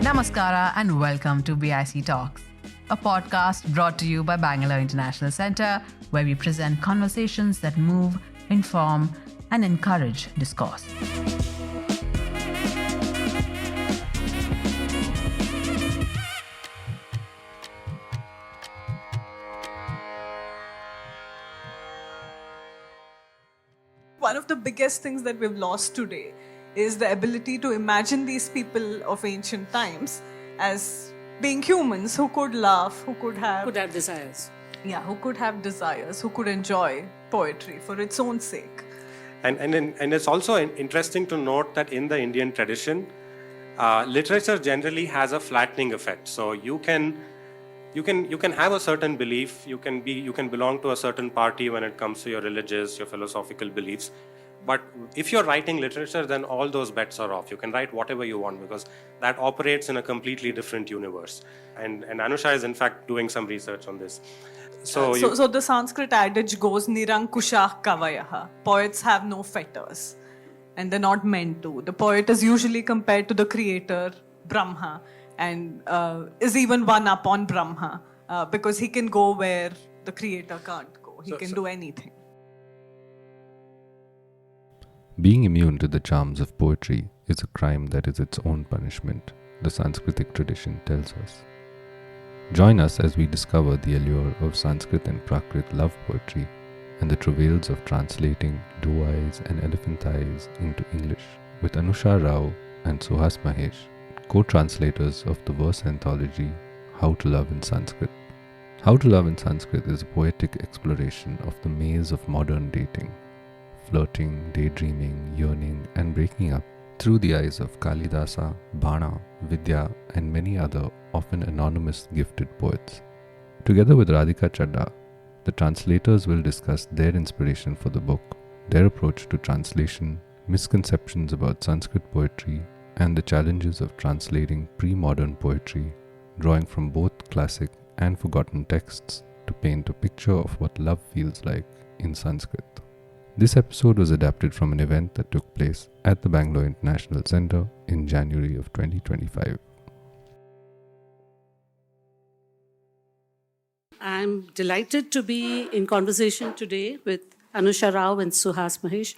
Namaskara and welcome to BIC Talks, a podcast brought to you by Bangalore International Centre, where we present conversations that move, inform, and encourage discourse. One of the biggest things that we've lost today is the ability to imagine these people of ancient times as being humans who could laugh, who could have desires. Yeah, who could have desires, who could enjoy poetry for its own sake. And it's also interesting to note that in the Indian tradition, literature generally has a flattening effect. So you can have a certain belief, you can belong to a certain party when it comes to your religious, your philosophical beliefs. But if you're writing literature, then all those bets are off. You can write whatever you want because that operates in a completely different universe. And Anusha is in fact doing some research on this. So the Sanskrit adage goes, Nirankushah kavayaha. Poets have no fetters. And they're not meant to. The poet is usually compared to the creator, Brahma, and is even one up on Brahma because he can go where the creator can't go. He can do anything. Being immune to the charms of poetry is a crime that is its own punishment, the Sanskritic tradition tells us. Join us as we discover the allure of Sanskrit and Prakrit love poetry and the travails of translating doe-eyes and elephant eyes into English with Anusha Rao and Suhas Mahesh, co-translators of the verse anthology How to Love in Sanskrit. How to Love in Sanskrit is a poetic exploration of the maze of modern dating, flirting, daydreaming, yearning, and breaking up through the eyes of Kalidasa, Bana, Vidya, and many other often anonymous gifted poets. Together with Radhika Chadha, the translators will discuss their inspiration for the book, their approach to translation, misconceptions about Sanskrit poetry, and the challenges of translating pre-modern poetry, drawing from both classic and forgotten texts to paint a picture of what love feels like in Sanskrit. This episode was adapted from an event that took place at the Bangalore International Centre in January of 2025. I'm delighted to be in conversation today with Anusha Rao and Suhas Mahesh.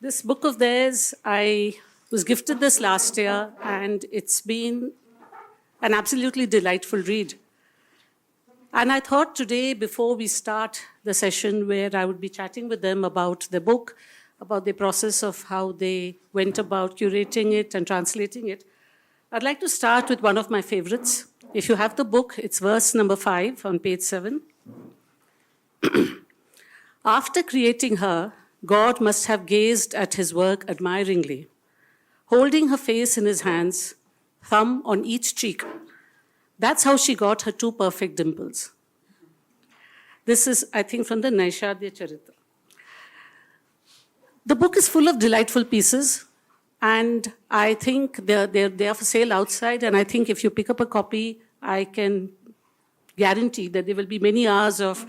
This book of theirs, I was gifted this last year, and it's been an absolutely delightful read. And I thought today, before we start the session where I would be chatting with them about the book, about the process of how they went about curating it and translating it, I'd like to start with one of my favorites. If you have the book, it's verse number 5 on page 7. After creating her, God must have gazed at his work admiringly, holding her face in his hands, thumb on each cheek. That's how she got her 2 perfect dimples. This is, I think, from the Naishadhya Charita. The book is full of delightful pieces, and I think they're for sale outside, and I think if you pick up a copy, I can guarantee that there will be many hours of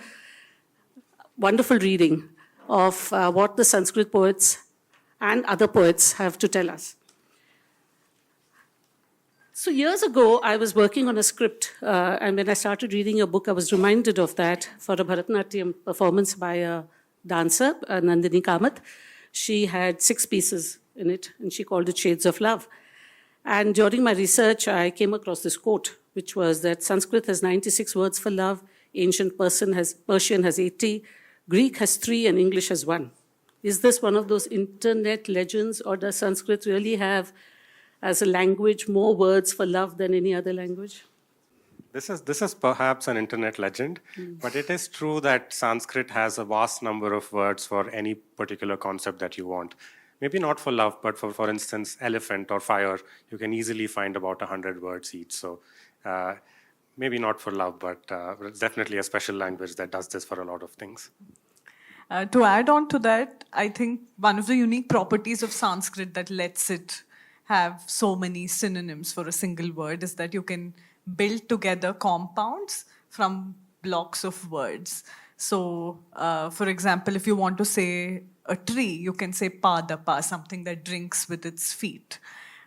wonderful reading of what the Sanskrit poets and other poets have to tell us. So years ago, I was working on a script, and when I started reading your book, I was reminded of that for a Bharatanatyam performance by a dancer, Nandini Kamath. She had 6 pieces in it, and she called it Shades of Love. And during my research, I came across this quote, which was that Sanskrit has 96 words for love, ancient Persian has 80, Greek has 3, and English has 1. Is this one of those internet legends, or does Sanskrit really have, as a language, more words for love than any other language? this is perhaps an internet legend, but it is true that Sanskrit has a vast number of words for any particular concept that you want. Maybe not for love, but for instance, elephant or fire, you can easily find about 100 words each. So maybe not for love, but it's definitely a special language that does this for a lot of things. To add on to that, I think one of the unique properties of Sanskrit that lets it have so many synonyms for a single word is that you can build together compounds from blocks of words. So, for example, if you want to say a tree, you can say padapa, something that drinks with its feet.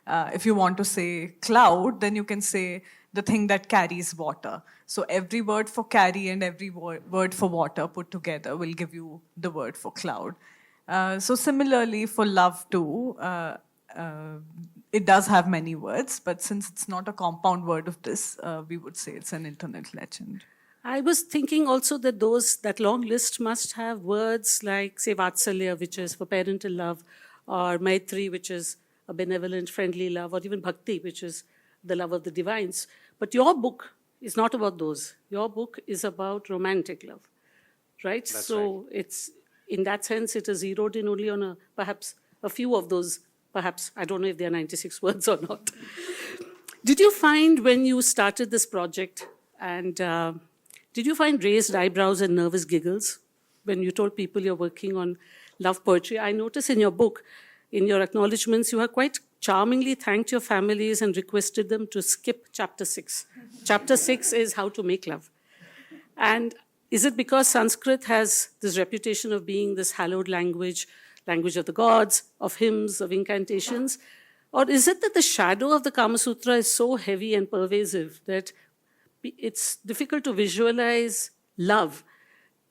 If you want to say cloud, then you can say the thing that carries water. So every word for carry and every word for water put together will give you the word for cloud. So similarly for love too, it does have many words, but since it's not a compound word of this, we would say it's an internet legend. I was thinking also that that long list must have words like, say, Vatsalya, which is for parental love, or Maitri, which is a benevolent, friendly love, or even Bhakti, which is the love of the divines. But your book is not about those. Your book is about romantic love, right? That's so it's, in that sense, it is zeroed in only on perhaps a few of those, perhaps, I don't know if they are 96 words or not. Did you find when you started this project, and did you find raised eyebrows and nervous giggles when you told people you're working on love poetry? I notice in your book, in your acknowledgements, you have quite charmingly thanked your families and requested them to skip chapter 6. Chapter 6 is how to make love. And is it because Sanskrit has this reputation of being this hallowed language, language of the gods, of hymns, of incantations? Or is it that the shadow of the Kama Sutra is so heavy and pervasive that it's difficult to visualize love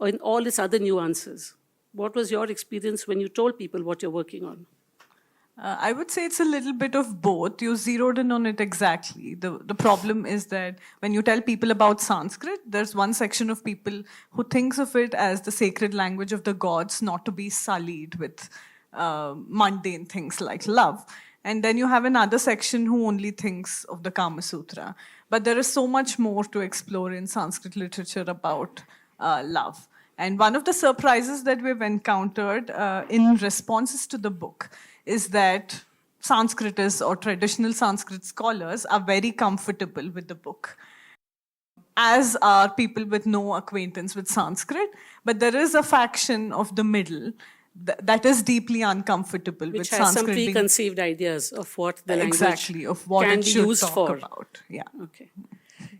in all its other nuances? What was your experience when you told people what you're working on? I would say it's a little bit of both. You zeroed in on it exactly. The problem is that when you tell people about Sanskrit, there's one section of people who thinks of it as the sacred language of the gods, not to be sullied with mundane things like love. And then you have another section who only thinks of the Kama Sutra. But there is so much more to explore in Sanskrit literature about love. And one of the surprises that we've encountered in responses to the book is that Sanskritists or traditional Sanskrit scholars are very comfortable with the book, as are people with no acquaintance with Sanskrit. But there is a faction of the middle that is deeply uncomfortable with Which has Sanskrit. some preconceived ideas of what the language exactly, of what can it be should used talk for. about. Yeah. Okay.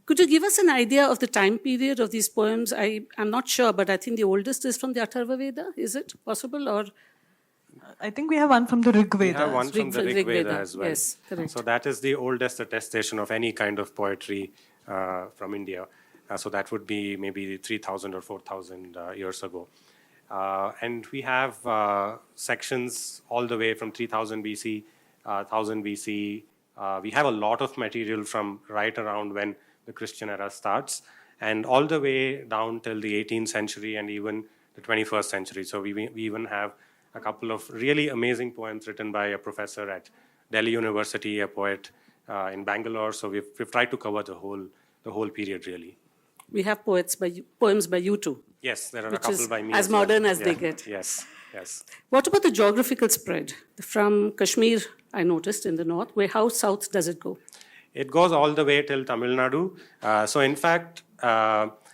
Could you give us an idea of the time period of these poems? I'm not sure, but I think the oldest is from the Atharva Veda. Is it possible? Or I think we have one from the Rig We Veda. have one from the Rig Veda as well. Yes, correct. So that is the oldest attestation of any kind of poetry from India. So that would be maybe 3,000 or 4,000 years ago. And we have sections all the way from 3000 BC, 1000 BC. We have a lot of material from right around when the Christian era starts, and all the way down till the 18th century and even the 21st century. So we even have a couple of really amazing poems written by a professor at Delhi University, a poet in Bangalore. So we've tried to cover the whole period really. We have poems by you too. Yes, there are a Which couple is by me as well. modern as they Yeah. get. Yes, yes. What about the geographical spread? From Kashmir, I noticed, in the north. How south does it go? It goes all the way till Tamil Nadu. So in fact,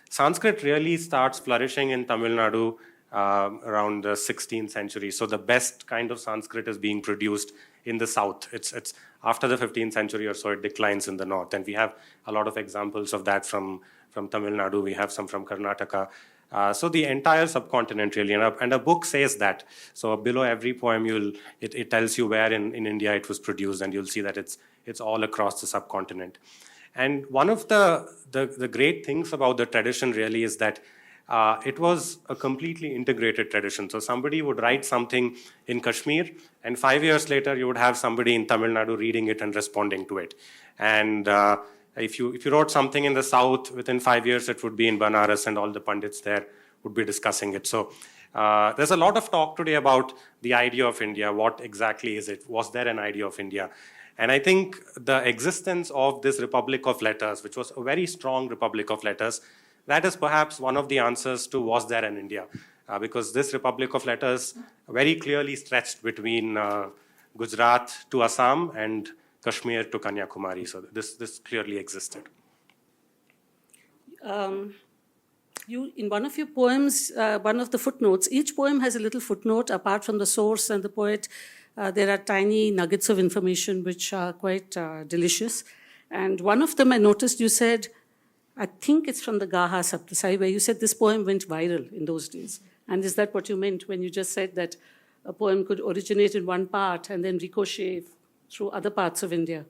Sanskrit really starts flourishing in Tamil Nadu around the 16th century. So the best kind of Sanskrit is being produced in the south. It's after the 15th century or so, it declines in the north. And we have a lot of examples of that from Tamil Nadu. We have some from Karnataka. So the entire subcontinent really, and a book says that. So below every poem, it tells you where in India it was produced, and you'll see that it's all across the subcontinent. And one of the great things about the tradition really is that it was a completely integrated tradition. So somebody would write something in Kashmir, and 5 years later, you would have somebody in Tamil Nadu reading it and responding to it. And if you wrote something in the south, within 5 years, it would be in Banaras, and all the pundits there would be discussing it. So there's a lot of talk today about the idea of India. What exactly is it? Was there an idea of India? And I think the existence of this Republic of Letters, which was a very strong Republic of Letters, that is perhaps one of the answers to was there an India? Because this Republic of Letters very clearly stretched between Gujarat to Assam and Kashmir to Kanyakumari. So this clearly existed. In one of your poems, one of the footnotes, each poem has a little footnote apart from the source and the poet. There are tiny nuggets of information which are quite delicious. And one of them I noticed you said, I think it's from the Gaha Saptasai, where you said this poem went viral in those days. And is that what you meant when you just said that a poem could originate in one part and then ricochet through other parts of India.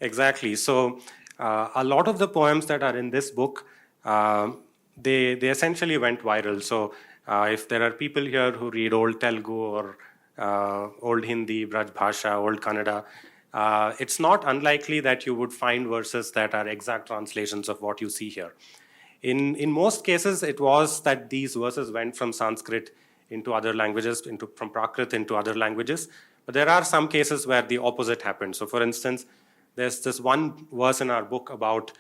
Exactly. So a lot of the poems that are in this book, they essentially went viral. So if there are people here who read old Telugu or old Hindi, Braj Bhasha, old Kannada, it's not unlikely that you would find verses that are exact translations of what you see here. In most cases, it was that these verses went from Sanskrit into other languages, from Prakrit into other languages. But there are some cases where the opposite happened. So for instance, there's this one verse in our book about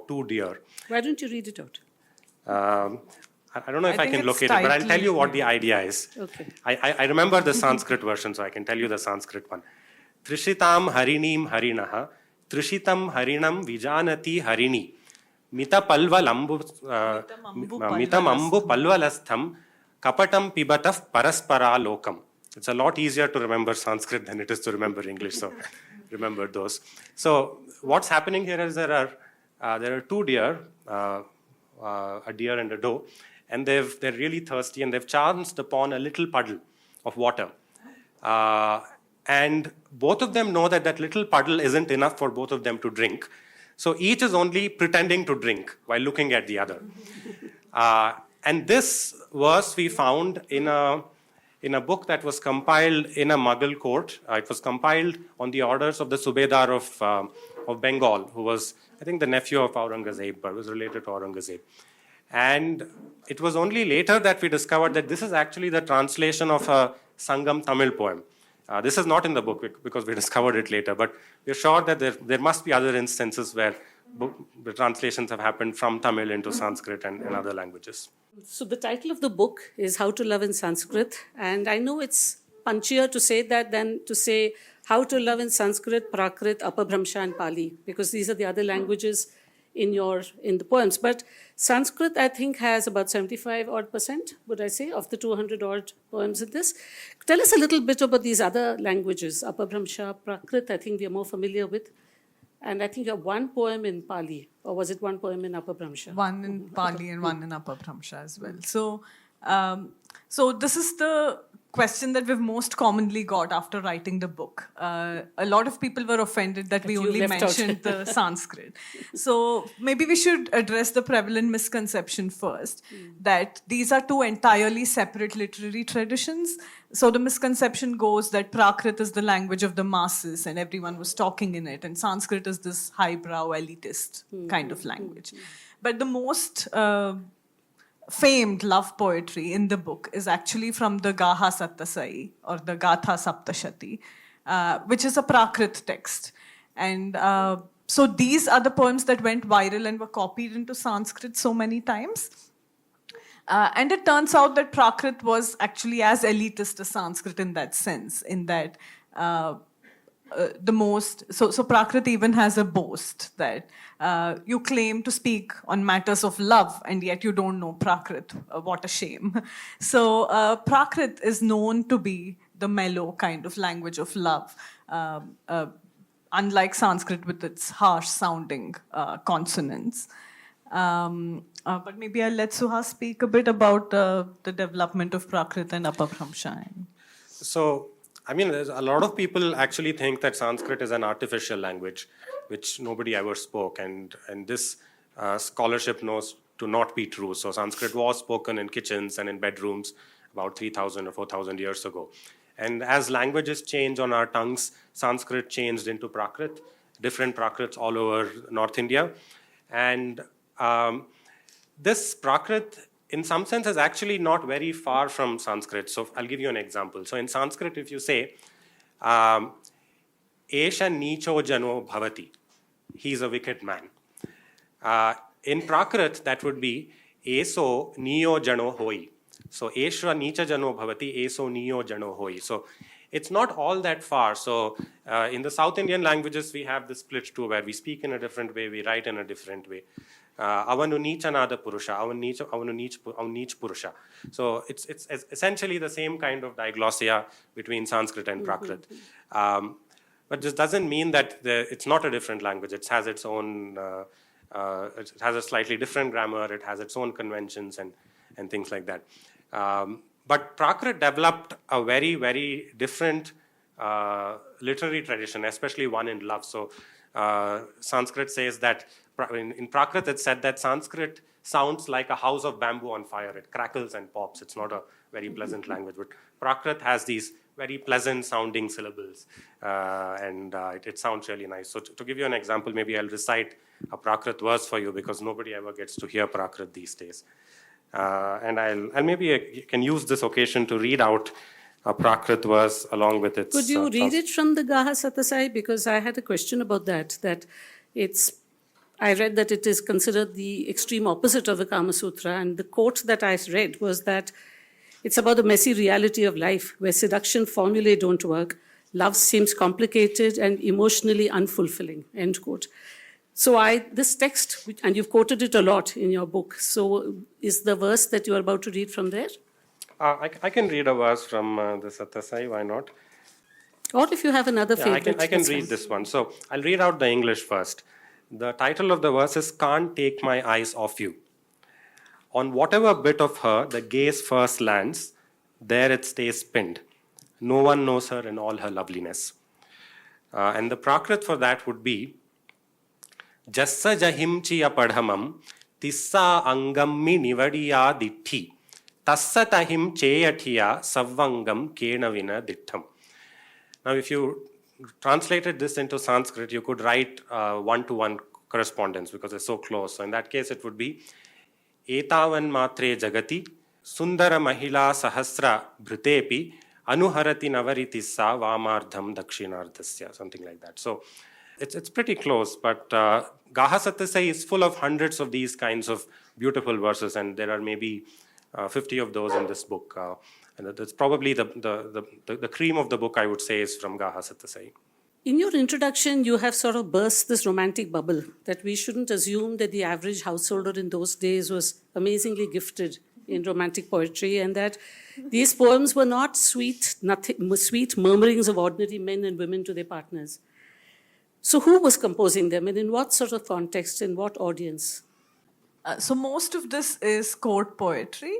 two deer. Why don't you read it out? I don't know if I think can it's locate it, but I'll tell tightly- you what the idea is. Okay. I remember the Sanskrit version, so I can tell you the Sanskrit one. Trishitam harinim harinaha, trishitam harinam vijanati harini, mitam ambu palvalastham, kapatam pibataf paraspara lokam. It's a lot easier to remember Sanskrit than it is to remember English, so remember those. So what's happening here is there are two deer, a deer and a doe, and they're really thirsty, and they've chanced upon a little puddle of water. And both of them know that that little puddle isn't enough for both of them to drink. So each is only pretending to drink while looking at the other. And this verse we found in a book that was compiled in a Mughal court. It was compiled on the orders of the Subedar of Bengal, who was, I think, the nephew of Aurangzeb, but was related to Aurangzeb. And it was only later that we discovered that this is actually the translation of a Sangam Tamil poem. This is not in the book because we discovered it later, but we're sure that there must be other instances where the translations have happened from Tamil into Sanskrit and other languages. So the title of the book is How to Love in Sanskrit. And I know it's punchier to say that than to say How to Love in Sanskrit, Prakrit, Apabhramsha and Pali, because these are the other languages in the poems. But Sanskrit, I think, has about 75% would I say, of the 200 odd poems in this. Tell us a little bit about these other languages, Apabhramsha, Prakrit, I think we are more familiar with. And I think you have one poem in Pali, or was it one poem in Apabhramsha? One in Pali and one in Apabhramsha as well. So this is the question that we've most commonly got after writing the book. A lot of people were offended that we you only left out. mentioned the Sanskrit. So maybe we should address the prevalent misconception first, that these are two entirely separate literary traditions. So the misconception goes that Prakrit is the language of the masses and everyone was talking in it, and Sanskrit is this highbrow, elitist kind of language. But the most famed love poetry in the book is actually from the Gaha Sattasai or the Gatha Saptashati, which is a Prakrit text. And so these are the poems that went viral and were copied into Sanskrit so many times. And it turns out that Prakrit was actually as elitist as Sanskrit in that sense, in that so Prakrit even has a boast that you claim to speak on matters of love and yet you don't know Prakrit. What a shame. So Prakrit is known to be the mellow kind of language of love, unlike Sanskrit with its harsh sounding consonants. But maybe I'll let Suhas speak a bit about the development of Prakrit and Apabhramsha. So, I mean, a lot of people actually think that Sanskrit is an artificial language, which nobody ever spoke, and this scholarship knows to not be true. So Sanskrit was spoken in kitchens and in bedrooms about 3,000 or 4,000 years ago. And as languages change on our tongues, Sanskrit changed into Prakrit, different Prakrits all over North India. And this Prakrit, in some sense, is actually not very far from Sanskrit. So I'll give you an example. So in Sanskrit, if you say, Esha nicho jano bhavati, he's a wicked man. In Prakrit, that would be, Eso niyo jano hoi. So Esha nicha jano bhavati, Eso niyo jano hoi. So it's not all that far. So in the South Indian languages, we have this split too, where we speak in a different way, we write in a different way. Avanu nichanada purusha, avanu nich purusha. So it's essentially the same kind of diglossia between Sanskrit and Prakrit. But this doesn't mean that it's not a different language. It has its own, it has a slightly different grammar, it has its own conventions and things like that. But Prakrit developed a very, very different literary tradition, especially one in love. So Sanskrit says that, in Prakrit it's said that Sanskrit sounds like a house of bamboo on fire. It crackles and pops. It's not a very pleasant language, but Prakrit has these very pleasant sounding syllables, and it sounds really nice. So to give you an example, maybe I'll recite a Prakrit verse for you, because nobody ever gets to hear Prakrit these days. And I'll maybe can use this occasion to read out a Prakrit verse along with its... Could you read it from the Gaha Satasai? Because I had a question about that I read that it is considered the extreme opposite of the Kama Sutra, and the quote that I read was that it's about the messy reality of life, where seduction formulae don't work, love seems complicated and emotionally unfulfilling, end quote. So this text, and you've quoted it a lot in your book, so is the verse that you are about to read from there? I can read a verse from the Satasai, why not? Or if you have another favorite. I can read this one. So I'll read out the English first. The title of the verse is Can't Take My Eyes Off You. On whatever bit of her the gaze first lands, there it stays pinned. No one knows her in all her loveliness. And the Prakrit for that would be Jassa Jahimchiya Padhamam Tissa Angammi Nivadiya Ditti Tassa Tahim Cheyatiya Savvangam Kenavina Dittam. Now, if you translated this into Sanskrit, you could write one-to-one correspondence because they're so close. So in that case, it would be Etavan Matre Jagati Sundara Mahila Sahasra Bhritepi Anuharati Navaritissa Vamardham Dakshinardhasya, something like that. So it's pretty close, but Gaha Satasai is full of hundreds of these kinds of beautiful verses, and there are maybe 50 of those in this book. And that's probably the cream of the book, I would say, is from Gaha Satasai. In your introduction, you have sort of burst this romantic bubble that we shouldn't assume that the average householder in those days was amazingly gifted in romantic poetry, and that these poems were not sweet murmurings of ordinary men and women to their partners. So who was composing them, and in what sort of context, in what audience? So most of this is court poetry.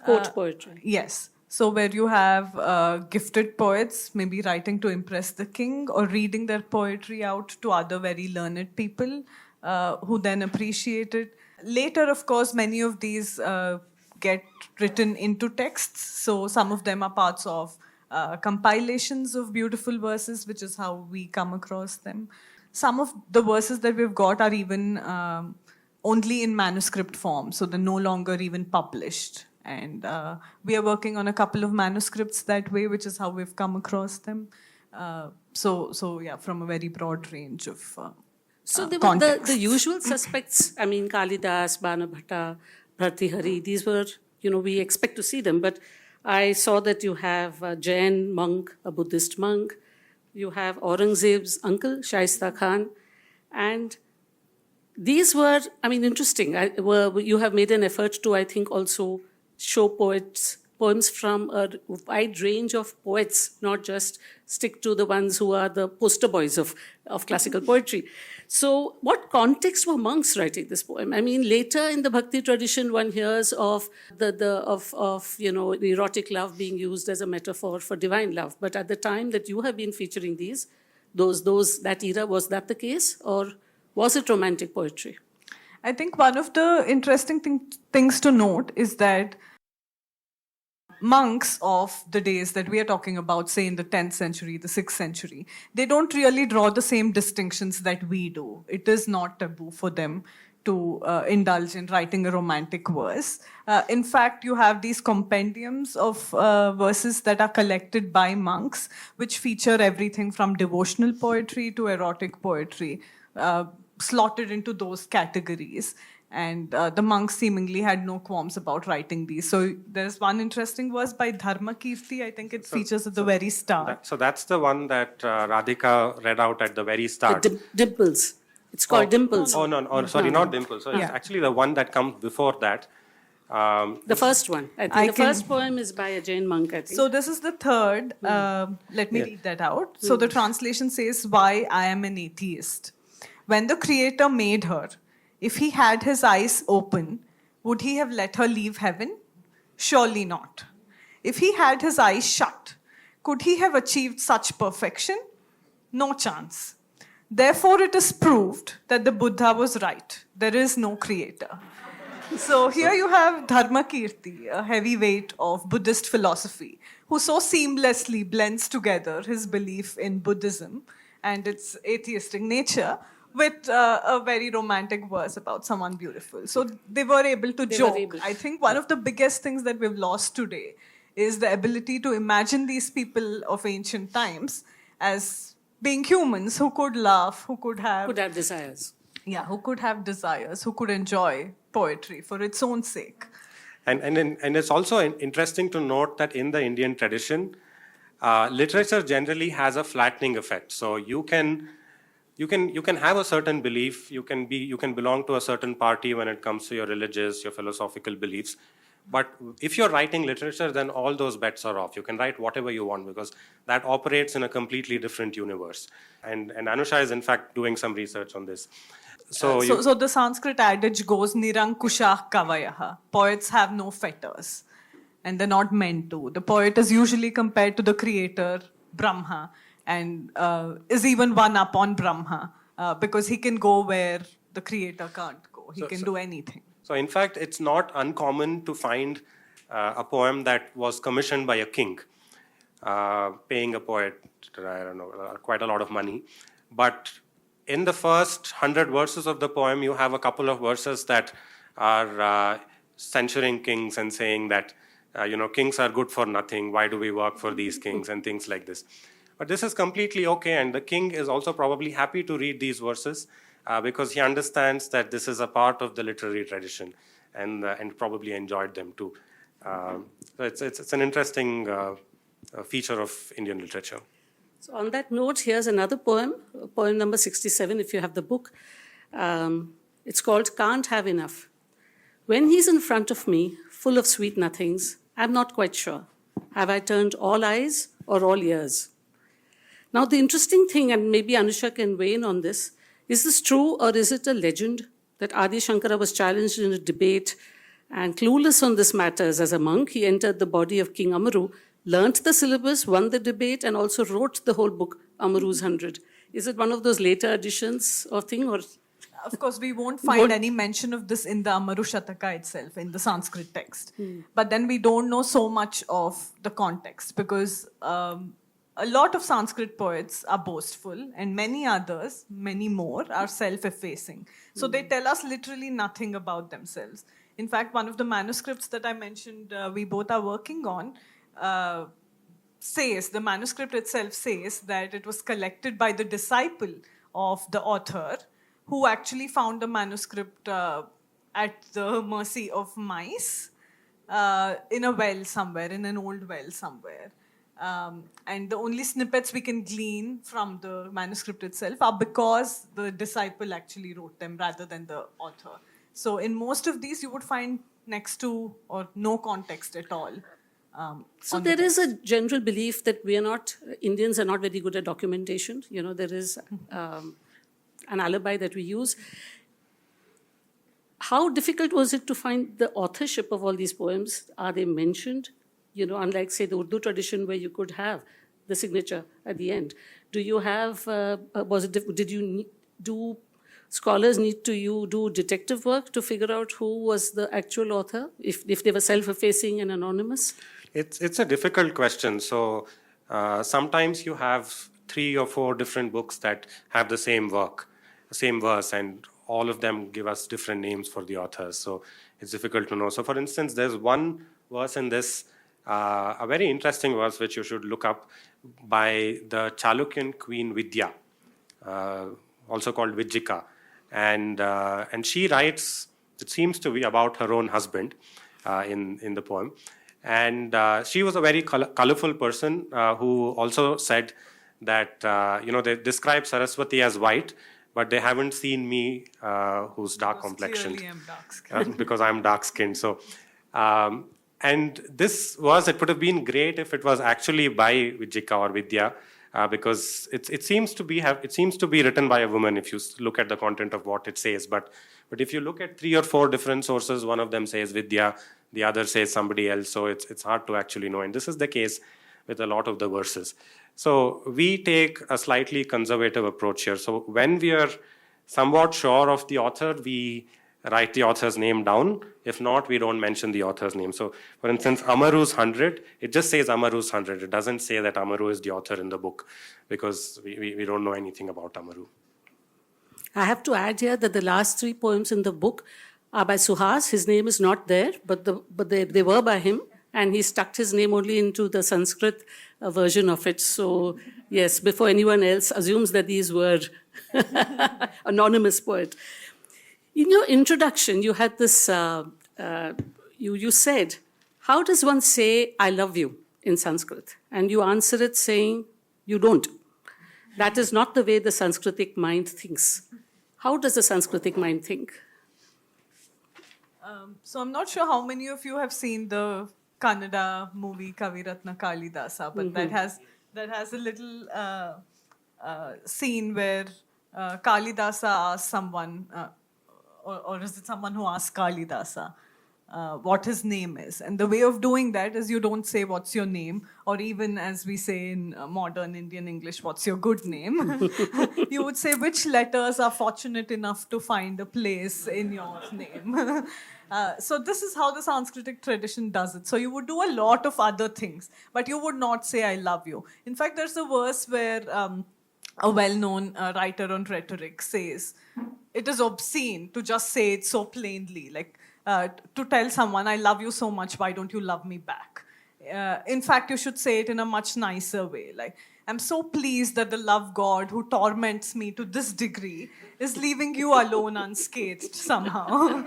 Court poetry. Yes. So where you have gifted poets maybe writing to impress the king or reading their poetry out to other very learned people who then appreciate it. Later, of course, many of these get written into texts. So some of them are parts of compilations of beautiful verses, which is how we come across them. Some of the verses that we've got are even only in manuscript form, so they're no longer even published. And we are working on a couple of manuscripts that way, which is how we've come across them. So yeah, from a very broad range of So they were the usual suspects. I mean, Kalidasa, Bana, Bhartrihari, these were, we expect to see them. But I saw that you have a Jain monk, a Buddhist monk. You have Aurangzeb's uncle, Shaista Khan. And these were, interesting. You have made an effort to, I think, also show poems from a wide range of poets, not just stick to the ones who are the poster boys of classical poetry. So what context were monks writing this poem? Later in the Bhakti tradition, one hears of the erotic love being used as a metaphor for divine love. But at the time that you have been featuring that era, was that the case? Or was it romantic poetry? I think one of the interesting things to note is that monks of the days that we are talking about, say in the 10th century, the 6th century, they don't really draw the same distinctions that we do. It is not taboo for them to indulge in writing a romantic verse. In fact, you have these compendiums of verses that are collected by monks, which feature everything from devotional poetry to erotic poetry, slotted into those categories. And the monks seemingly had no qualms about writing these. So there's one interesting verse by Dharma Kirti. I think it features at the very start. So that's the one that Radhika read out at the very start. The Dimples. It's called Dimples. Not Dimples. So it's actually the one that comes before that. The first one. I think the first poem is by a Jain monk, I think. So this is the third. Let me read that out. So the translation says, "Why I am an atheist. When the Creator made her, if he had his eyes open, would he have let her leave heaven? Surely not. If he had his eyes shut, Could he have achieved such perfection? No chance. Therefore, it is proved that the Buddha was right. There is no creator. So here you have Dharmakirti, a heavyweight of Buddhist philosophy, who so seamlessly blends together his belief in Buddhism and its atheistic nature with a very romantic verse about someone beautiful. So they were able to joke. I think one of the biggest things that we've lost today is the ability to imagine these people of ancient times as being humans who could laugh, who could have desires. Yeah, who could have desires, who could enjoy poetry for its own sake. And it's also interesting to note that in the Indian tradition, literature generally has a flattening effect. So you can have a certain belief, you can belong to a certain party when it comes to your religious, your philosophical beliefs. But if you're writing literature, then all those bets are off. You can write whatever you want because that operates in a completely different universe. And Anusha is in fact doing some research on this. So the Sanskrit adage goes, Nirankushah kavayaha. Poets have no fetters, and they're not meant to. The poet is usually compared to the creator, Brahma, and is even one up on Brahma because he can go where the creator can't go. He can do anything. So in fact, it's not uncommon to find a poem that was commissioned by a king, paying a poet, I don't know, quite a lot of money. But in the first 100 verses of the poem, you have a couple of verses that are censuring kings and saying that, kings are good for nothing. Why do we work for these kings and things like this? But this is completely okay. And the king is also probably happy to read these verses because he understands that this is a part of the literary tradition and probably enjoyed them too. So it's an interesting feature of Indian literature. So on that note, here's another poem, poem number 67, if you have the book. It's called Can't Have Enough. When he's in front of me, full of sweet nothings, I'm not quite sure. Have I turned all eyes or all ears? Now, the interesting thing, and maybe Anusha can weigh in on this, is this true or is it a legend that Adi Shankara was challenged in a debate and clueless on this matters as a monk, he entered the body of King Amaru, learnt the syllabus, won the debate, and also wrote the whole book, Amaru's 100. Is it one of those later additions or thing? Or of course, we won't find any mention of this in the Amaru Shataka itself, in the Sanskrit text. But then we don't know so much of the context because a lot of Sanskrit poets are boastful and many others, many more, are self-effacing. So they tell us literally nothing about themselves. In fact, one of the manuscripts that I mentioned we both are working on the manuscript itself says that it was collected by the disciple of the author who actually found the manuscript at the mercy of mice in a well somewhere, in an old well somewhere. And the only snippets we can glean from the manuscript itself are because the disciple actually wrote them rather than the author. So in most of these, you would find next to or no context at all. So there is a general belief that Indians are not very good at documentation. There is an alibi that we use. How difficult was it to find the authorship of all these poems? Are they mentioned? Unlike, say, the Urdu tradition where you could have the signature at the end. Do you have, do scholars need to do detective work to figure out who was the actual author, if they were self-effacing and anonymous? It's a difficult question. So sometimes you have 3 or 4 different books that have the same verse, and all of them give us different names for the authors. So it's difficult to know. So for instance, there's one verse in this, a very interesting verse which you should look up, by the Chalukyan queen Vidya, also called Vijika. And she writes, it seems to be about her own husband in the poem. And she was a very colorful person who also said that, they describe Saraswati as white, but they haven't seen me who's dark complexioned. Clearly I'm dark-skinned. Because I'm dark-skinned. So, and this was, it would have been great if it was actually by Vijika or Vidya, because it seems to be written by a woman if you look at the content of what it says. But if you look at 3 or 4 different sources, one of them says Vidya, the other says somebody else. So it's hard to actually know. And this is the case. with a lot of the verses. So we take a slightly conservative approach here. So when we are somewhat sure of the author, we write the author's name down. If not, we don't mention the author's name. So for instance, Amaru's 100, it just says Amaru's 100. It doesn't say that Amaru is the author in the book, because we don't know anything about Amaru. I have to add here that the last 3 poems in the book are by Suhas. His name is not there, but they were by him, and he stuck his name only into the Sanskrit version of it. So yes, before anyone else assumes that these were anonymous poet. In your introduction, you had this, you said, how does one say, I love you in Sanskrit? And you answer it saying, you don't. That is not the way the Sanskritic mind thinks. How does the Sanskritic mind think? So I'm not sure how many of you have seen the Kannada movie Kaviratna Kalidasa, but that has a little scene where Kalidasa asks someone, or is it someone who asks Kalidasa what his name is? And the way of doing that is you don't say what's your name, or even as we say in modern Indian English, what's your good name? You would say which letters are fortunate enough to find a place in your name. So this is how the Sanskritic tradition does it. So you would do a lot of other things, but you would not say I love you. In fact, there's a verse where a well-known writer on rhetoric says, it is obscene to just say it so plainly, like to tell someone, I love you so much, why don't you love me back? In fact, you should say it in a much nicer way, like, I'm so pleased that the love God who torments me to this degree is leaving you alone unscathed somehow.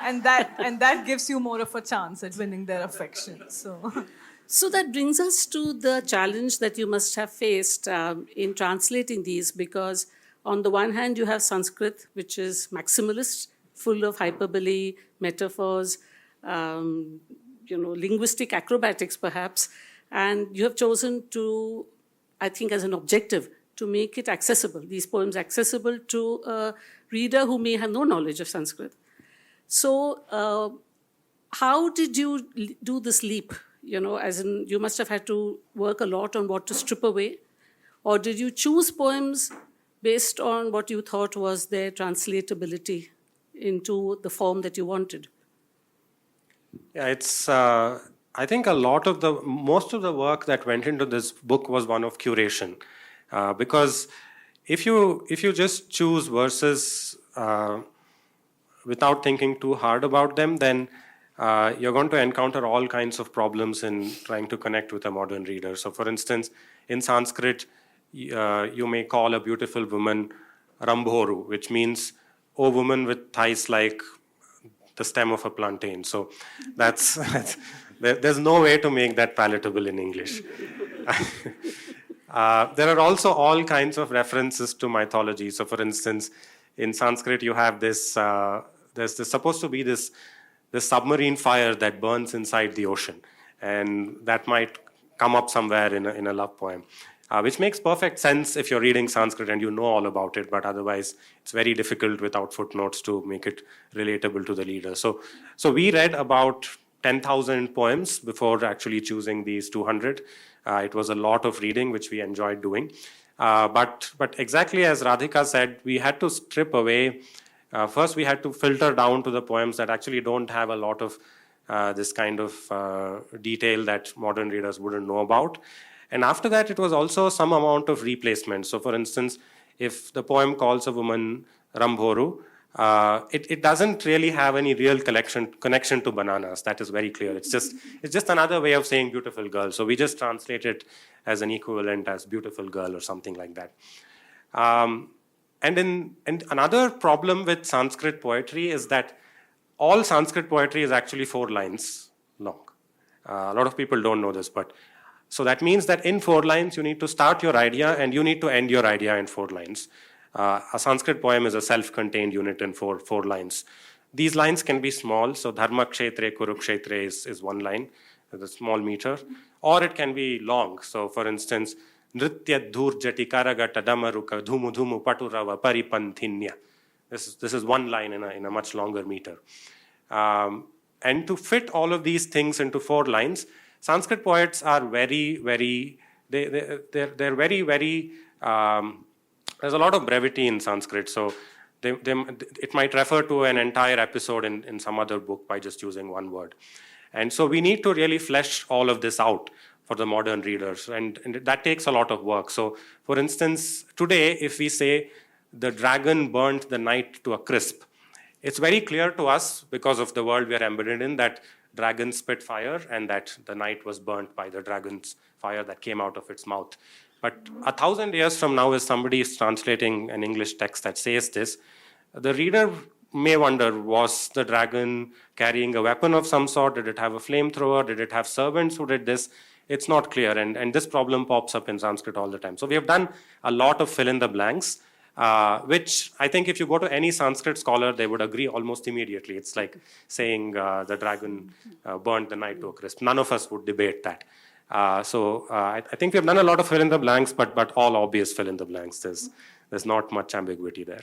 And that gives you more of a chance at winning their affection. So that brings us to the challenge that you must have faced in translating these, because on the one hand, you have Sanskrit, which is maximalist, full of hyperbole, metaphors, linguistic acrobatics perhaps, and you have chosen to, I think as an objective, to make it accessible, these poems accessible to a reader who may have no knowledge of Sanskrit. So how did you do this leap? As in, you must have had to work a lot on what to strip away, or did you choose poems based on what you thought was their translatability into the form that you wanted? Yeah, it's, I think most of the work that went into this book was one of curation. Because if you just choose verses without thinking too hard about them, then you're going to encounter all kinds of problems in trying to connect with a modern reader. So for instance, in Sanskrit, you may call a beautiful woman Rambhoru, which means, "O woman with thighs like the stem of a plantain." So there's no way to make that palatable in English. There are also all kinds of references to mythology. So for instance, in Sanskrit, you have this, there's supposed to be this submarine fire that burns inside the ocean. And that might come up somewhere in a love poem. Which makes perfect sense if you're reading Sanskrit and you know all about it, but otherwise it's very difficult without footnotes to make it relatable to the reader. So we read about 10,000 poems before actually choosing these 200. It was a lot of reading, which we enjoyed doing. But exactly as Radhika said, we had to strip away. First, we had to filter down to the poems that actually don't have a lot of this kind of detail that modern readers wouldn't know about. And after that, it was also some amount of replacement. So for instance, if the poem calls a woman Rambhoru, it doesn't really have any real connection to bananas. That is very clear. It's just another way of saying beautiful girl. So we just translate it as an equivalent as beautiful girl or something like that. And another problem with Sanskrit poetry is that all Sanskrit poetry is actually 4 lines long. A lot of people don't know this, but so that means that in 4 lines, you need to start your idea and you need to end your idea in 4 lines. A Sanskrit poem is a self-contained unit in 4 lines. These lines can be small, so dharma kshetre kurukshetre is 1 line, a small meter, or it can be long. So for instance, nritya dhurjati karagata damaruka dhumu dhumu paturava paripanthinya. This is 1 line in a much longer meter. And to fit all of these things into 4 lines, Sanskrit poets are very, very, they're very, very, there's a lot of brevity in Sanskrit. So it might refer to an entire episode in some other book by just using one word. And so we need to really flesh all of this out for the modern readers. And that takes a lot of work. So for instance, today, if we say the dragon burnt the night to a crisp, it's very clear to us because of the world we are embedded in that dragons spit fire and that the night was burnt by the dragon's fire that came out of its mouth. But 1,000 years from now, if somebody is translating an English text that says this, the reader may wonder, was the dragon carrying a weapon of some sort? Did it have a flamethrower? Did it have servants who did this? It's not clear. And this problem pops up in Sanskrit all the time. So we have done a lot of fill in the blanks, which I think if you go to any Sanskrit scholar, they would agree almost immediately. It's like saying the dragon burned the night to a crisp. None of us would debate that. I think we have done a lot of fill in the blanks, but all obvious fill in the blanks. There's not much ambiguity there.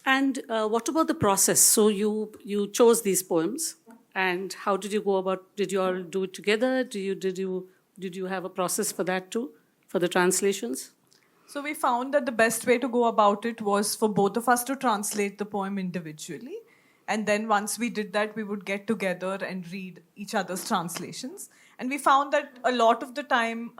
And what about the process? So you chose these poems, and how did you go about? Did you all do it together? Did you have a process for that too, for the translations? So we found that the best way to go about it was for both of us to translate the poem individually. And then once we did that, we would get together and read each other's translations. And we found that a lot of the time,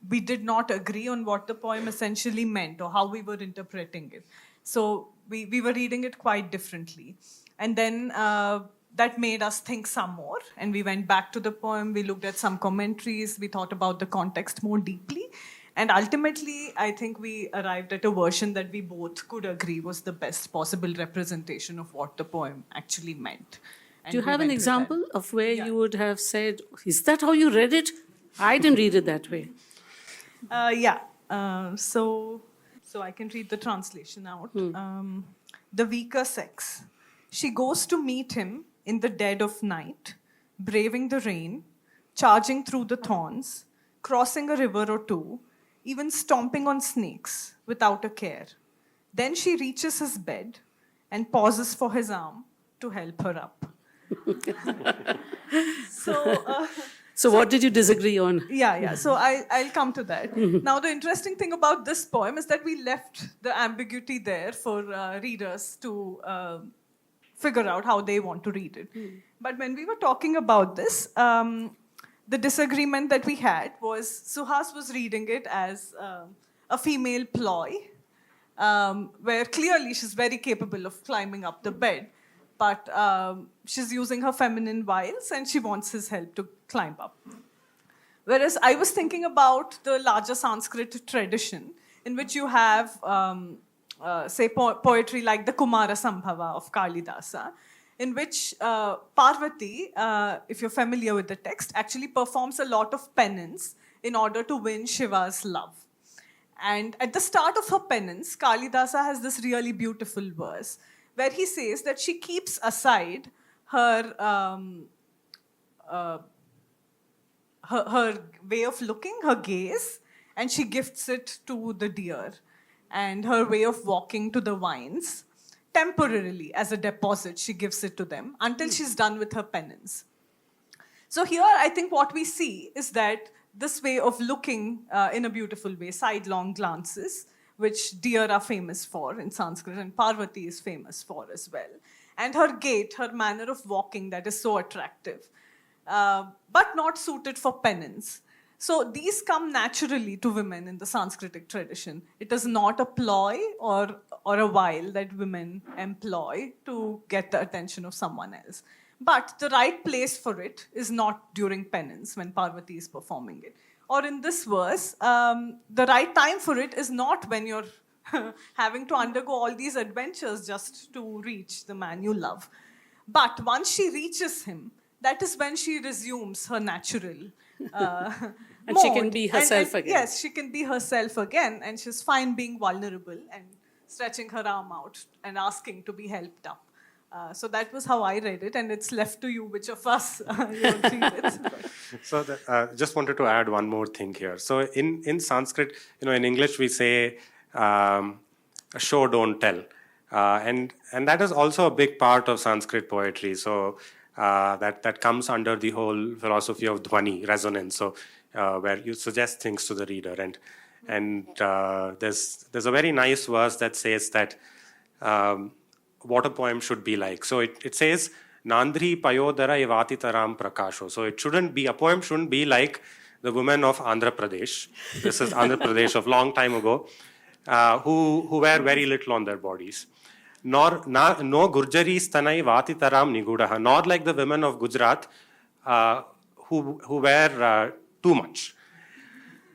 we did not agree on what the poem essentially meant or how we were interpreting it. So we were reading it quite differently. And then that made us think some more. And we went back to the poem, we looked at some commentaries, we thought about the context more deeply. And ultimately, I think we arrived at a version that we both could agree was the best possible representation of what the poem actually meant. And do you have an example of where you would have said, is that how you read it? I didn't read it that way. So I can read the translation out. The weaker sex. She goes to meet him in the dead of night, braving the rain, charging through the thorns, crossing a river or two, even stomping on snakes without a care. Then she reaches his bed and pauses for his arm to help her up. So what did you disagree on? Yeah. So I'll come to that. Now, the interesting thing about this poem is that we left the ambiguity there for readers to figure out how they want to read it. But when we were talking about this, the disagreement that we had was Suhas was reading it as a female ploy, where clearly she's very capable of climbing up the bed, but she's using her feminine wiles and she wants his help to climb up. Whereas I was thinking about the larger Sanskrit tradition in which you have, say, poetry like the Kumara Sambhava of Kalidasa, in which Parvati, if you're familiar with the text, actually performs a lot of penance in order to win Shiva's love. And at the start of her penance, Kalidasa has this really beautiful verse where he says that she keeps aside her way of looking, her gaze, and she gifts it to the deer, and her way of walking to the vines. Temporarily, as a deposit, she gives it to them until she's done with her penance. So here, I think what we see is that this way of looking in a beautiful way, sidelong glances, which deer are famous for in Sanskrit, and Parvati is famous for as well. And her gait, her manner of walking that is so attractive, but not suited for penance. So these come naturally to women in the Sanskritic tradition. It is not a ploy or a wile that women employ to get the attention of someone else. But the right place for it is not during penance when Parvati is performing it. Or in this verse, the right time for it is not when you're having to undergo all these adventures just to reach the man you love. But once she reaches him, that is when she resumes her natural and mode. she can be herself again. Yes, she can be herself again, and she's fine being vulnerable and stretching her arm out and asking to be helped up. So that was how I read it, and it's left to you which of us you agree with. So just wanted to add one more thing here. So in Sanskrit, in English we say show, don't tell. And that is also a big part of Sanskrit poetry. So that comes under the whole philosophy of dhvani, resonance. So where you suggest things to the reader, and there's a very nice verse that says that what a poem should be like. So it says Nandri payodara evatitaram prakasho. So a poem shouldn't be like the women of Andhra Pradesh. This is Andhra Pradesh of long time ago, who wear very little on their bodies. No Gurjari stanai vatitaram nigudaha. Nor like the women of Gujarat who wear too much.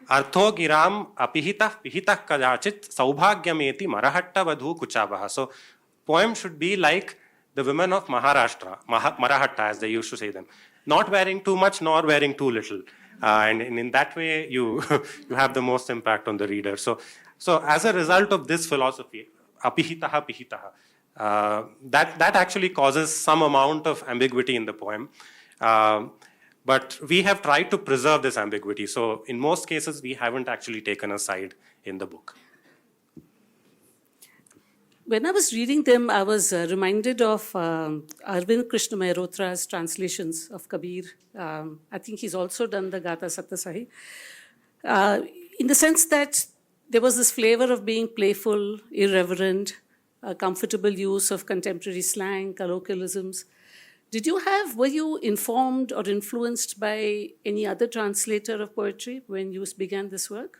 Artho giram apihita pihita kadachit saubhagyameti marahatta vadhu kuchabaha. So poem should be like the women of Maharashtra, Marahatta as they used to say them. Not wearing too much nor wearing too little. And in that way you you have the most impact on the reader. So as a result of this philosophy, apihitaha pihitaha, that actually causes some amount of ambiguity in the poem. But we have tried to preserve this ambiguity. So in most cases, we haven't actually taken a side in the book. When I was reading them, I was reminded of Arvind Krishna Mehrotra's translations of Kabir. I think he's also done the Gata Saptasahi. In the sense that there was this flavor of being playful, irreverent, comfortable use of contemporary slang, colloquialisms. Were you informed or influenced by any other translator of poetry when you began this work?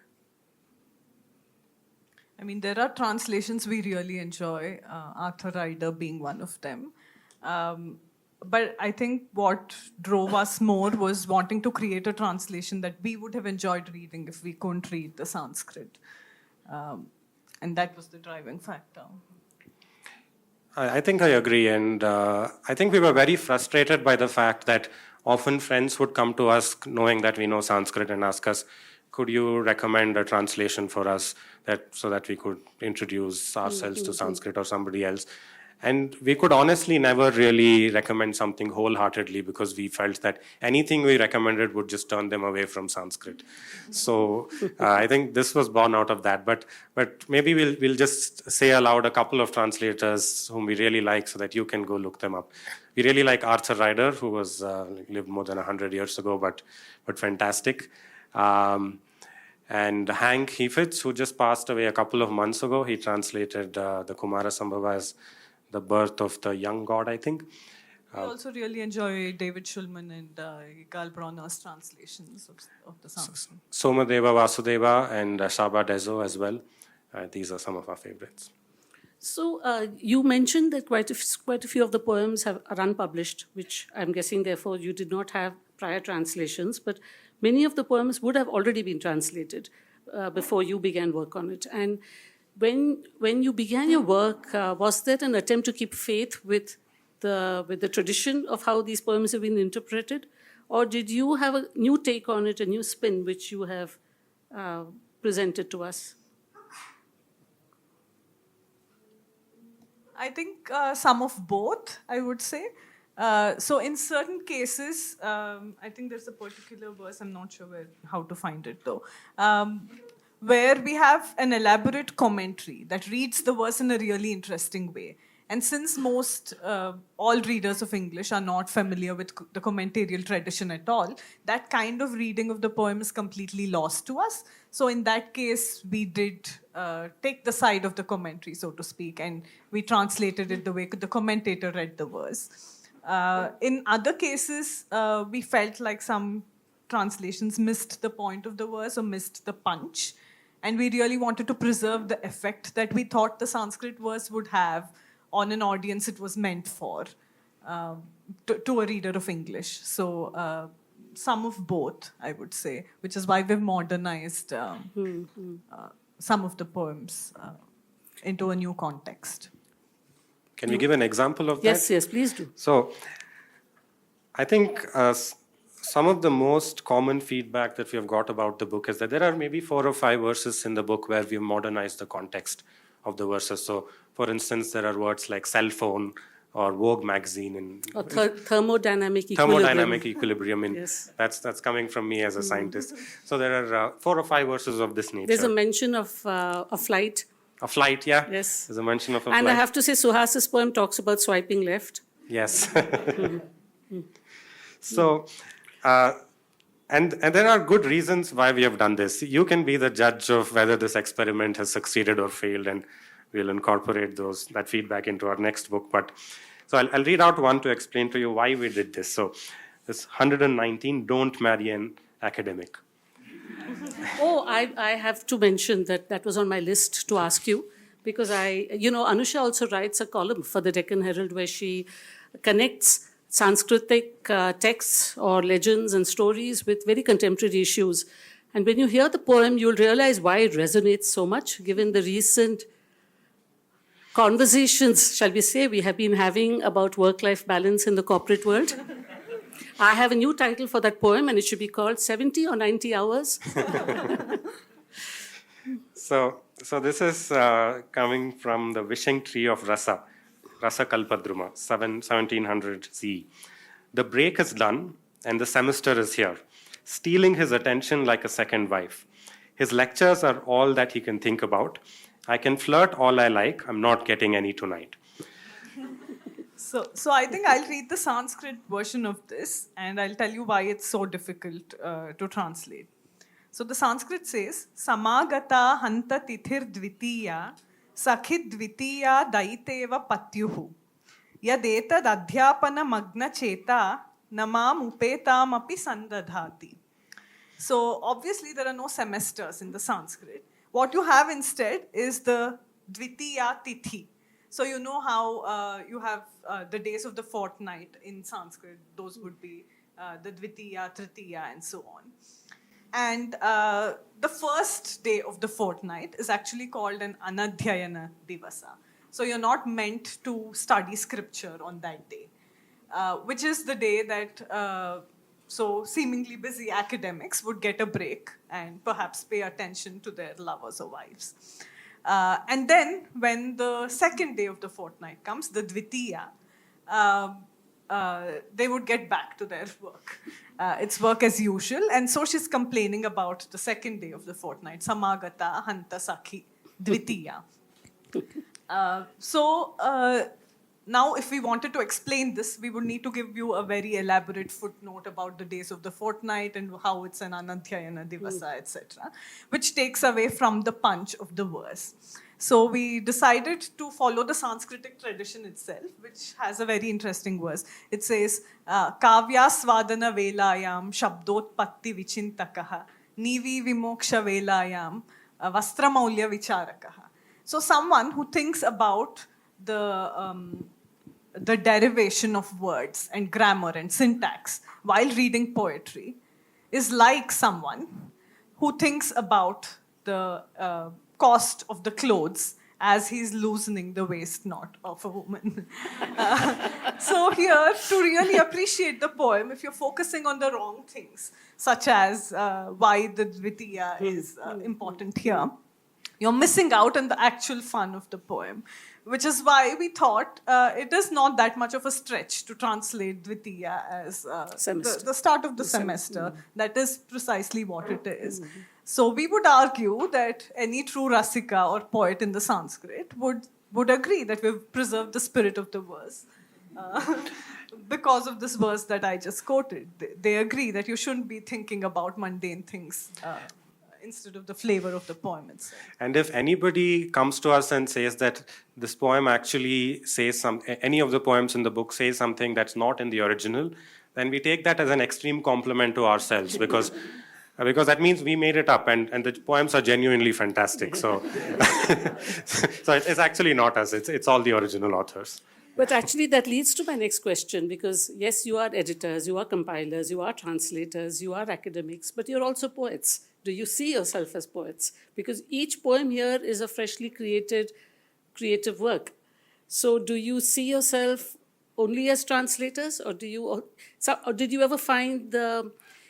I mean, there are translations we really enjoy, Arthur Ryder being one of them. But I think what drove us more was wanting to create a translation that we would have enjoyed reading if we couldn't read the Sanskrit. And that was the driving factor. I think I agree, and I think we were very frustrated by the fact that often friends would come to us knowing that we know Sanskrit and ask us, could you recommend a translation for us so that we could introduce ourselves to Sanskrit or somebody else? And we could honestly never really recommend something wholeheartedly because we felt that anything we recommended would just turn them away from Sanskrit. So I think this was born out of that. But maybe we'll just say aloud a couple of translators whom we really like so that you can go look them up. We really like Arthur Ryder, who was lived more than 100 years ago, but fantastic. And Hank Heifetz, who just passed away a couple of months ago. He translated the Kumara Sambhava as the birth of the young god, I think. We also really enjoy David Shulman and Gal Bronner's translations of the Sanskrit. Somadeva Vasudeva and Shaba Dezo as well. These are some of our favorites. So you mentioned that quite a few of the poems are unpublished, which I'm guessing, therefore, you did not have prior translations, but many of the poems would have already been translated before you began work on it. And when you began your work, was that an attempt to keep faith with the tradition of how these poems have been interpreted? Or did you have a new take on it, a new spin, which you have presented to us? I think some of both, I would say. So in certain cases, I think there's a particular verse, I'm not sure how to find it though, where we have an elaborate commentary that reads the verse in a really interesting way. And since all readers of English are not familiar with the commentarial tradition at all, that kind of reading of the poem is completely lost to us. So in that case, we did take the side of the commentary, so to speak, and we translated it the way the commentator read the verse. In other cases, we felt like some translations missed the point of the verse or missed the punch. And we really wanted to preserve the effect that we thought the Sanskrit verse would have on an audience it was meant for, to a reader of English. So some of both, I would say, which is why we've modernized some of the poems into a new context. Can we give an example of that? Yes, please do. So I think some of the most common feedback that we have got about the book is that there are maybe 4 or 5 verses in the book where we've modernized the context of the verses. So, for instance, there are words like cell phone or Vogue magazine. Or thermodynamic equilibrium. Thermodynamic equilibrium. Yes. That's coming from me as a scientist. So there are 4 or 5 verses of this nature. There's a mention of a flight. A flight, yeah. Yes. There's a mention of a flight. And I have to say, Suhas's poem talks about swiping left. Yes. So, and there are good reasons why we have done this. You can be the judge of whether this experiment has succeeded or failed, and we'll incorporate that feedback into our next book. But so I'll read out one to explain to you why we did this. So this 119, don't marry an academic. Oh, I have to mention that was on my list to ask you, because Anusha also writes a column for the Deccan Herald where she connects Sanskritic texts or legends and stories with very contemporary issues. And when you hear the poem, you'll realize why it resonates so much, given the recent conversations, shall we say, we have been having about work-life balance in the corporate world. I have a new title for that poem, and it should be called 70 or 90 Hours. So this is coming from the wishing tree of Rasa Kalpadruma, 1700 CE. The break is done, and the semester is here, stealing his attention like a second wife. His lectures are all that he can think about. I can flirt all I like, I'm not getting any tonight. So I think I'll read the Sanskrit version of this, and I'll tell you why it's so difficult to translate. So the Sanskrit says, Samagata hanta tithir dvitiya sakhid dvitiya daiteva patyuhu yadetad adhyapana magna cheta namam upetam api sandadhati. So obviously there are no semesters in the Sanskrit. What you have instead is the dvitiya tithi. So you know how you have the days of the fortnight in Sanskrit. Those would be the dvitiya, tritiya, and so on. And the first day of the fortnight is actually called an anadhyayana divasa. So you're not meant to study scripture on that day, which is the day that so seemingly busy academics would get a break and perhaps pay attention to their lovers or wives. And then when the second day of the fortnight comes, the dvitiya, they would get back to their work. It's work as usual. And so she's complaining about the second day of the fortnight, samagata hanta sakhi dvitiya. Now, if we wanted to explain this, we would need to give you a very elaborate footnote about the days of the fortnight and how it's an anadhyayana divasa, etc., which takes away from the punch of the verse. So we decided to follow the Sanskritic tradition itself, which has a very interesting verse. It says, Kavya svadana velayam shabdotpatti vichintakaha nivi vimoksha velayam vastramaulya vicharakaha. So someone who thinks about the derivation of words and grammar and syntax while reading poetry is like someone who thinks about the cost of the clothes as he's loosening the waist knot of a woman. So here, to really appreciate the poem, if you're focusing on the wrong things, such as why the dvitiya is important here, you're missing out on the actual fun of the poem, which is why we thought it is not that much of a stretch to translate dvitiya as the start of the semester. That is precisely what it is. So we would argue that any true rasika or poet in the Sanskrit would agree that we've preserved the spirit of the verse. Because of this verse that I just quoted, they agree that you shouldn't be thinking about mundane things instead of the flavor of the poem itself. And if anybody comes to us and says that this poem actually says any of the poems in the book say something that's not in the original, then we take that as an extreme compliment to ourselves because that means we made it up and the poems are genuinely fantastic. So, so it's actually not us, it's all the original authors. But actually that leads to my next question, because yes, you are editors, you are compilers, you are translators, you are academics, but you're also poets. Do you see yourself as poets? Because each poem here is a freshly created creative work. So do you see yourself only as translators, or did you ever find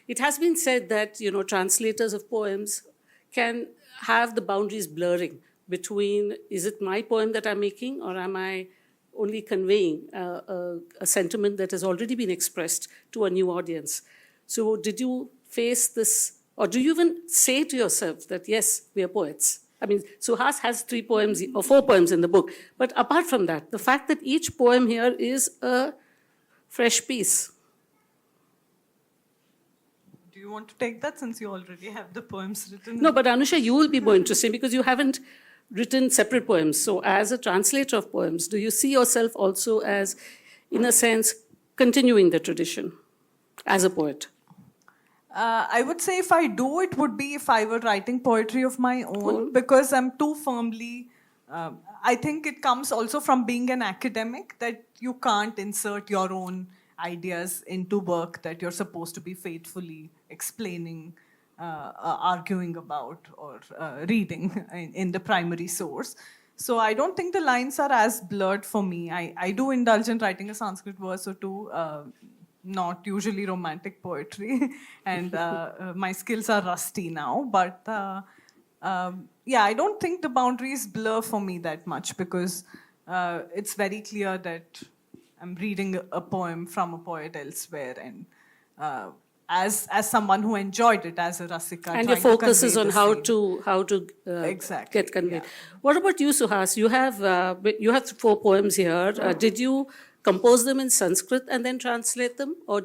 it has been said that, translators of poems can have the boundaries blurring between, is it my poem that I'm making, or am I only conveying a sentiment that has already been expressed to a new audience? So did you face this, or do you even say to yourself that, yes, we are poets? I mean, Suhas has 3 poems or 4 poems in the book. But apart from that, the fact that each poem here is a fresh piece. you want to take that since you already have the poems written? No, but Anusha, you will be more interesting because you haven't written separate poems. So as a translator of poems, do you see yourself also as, in a sense, continuing the tradition as a poet? I would say if I do, it would be if I were writing poetry of my own, because I'm too firmly. I think it comes also from being an academic that you can't insert your own ideas into work that you're supposed to be faithfully explaining, arguing about, or reading in the primary source. So I don't think the lines are as blurred for me. I do indulge in writing a Sanskrit verse or two. Not usually romantic poetry, and my skills are rusty now. But yeah, I don't think the boundaries blur for me that much because it's very clear that I'm reading a poem from a poet elsewhere, and as someone who enjoyed it as a rasika, and your focus is on how to exactly get conveyed. Yeah. What about you, Suhas? You have 4 poems here. Did you compose them in Sanskrit and then translate them, or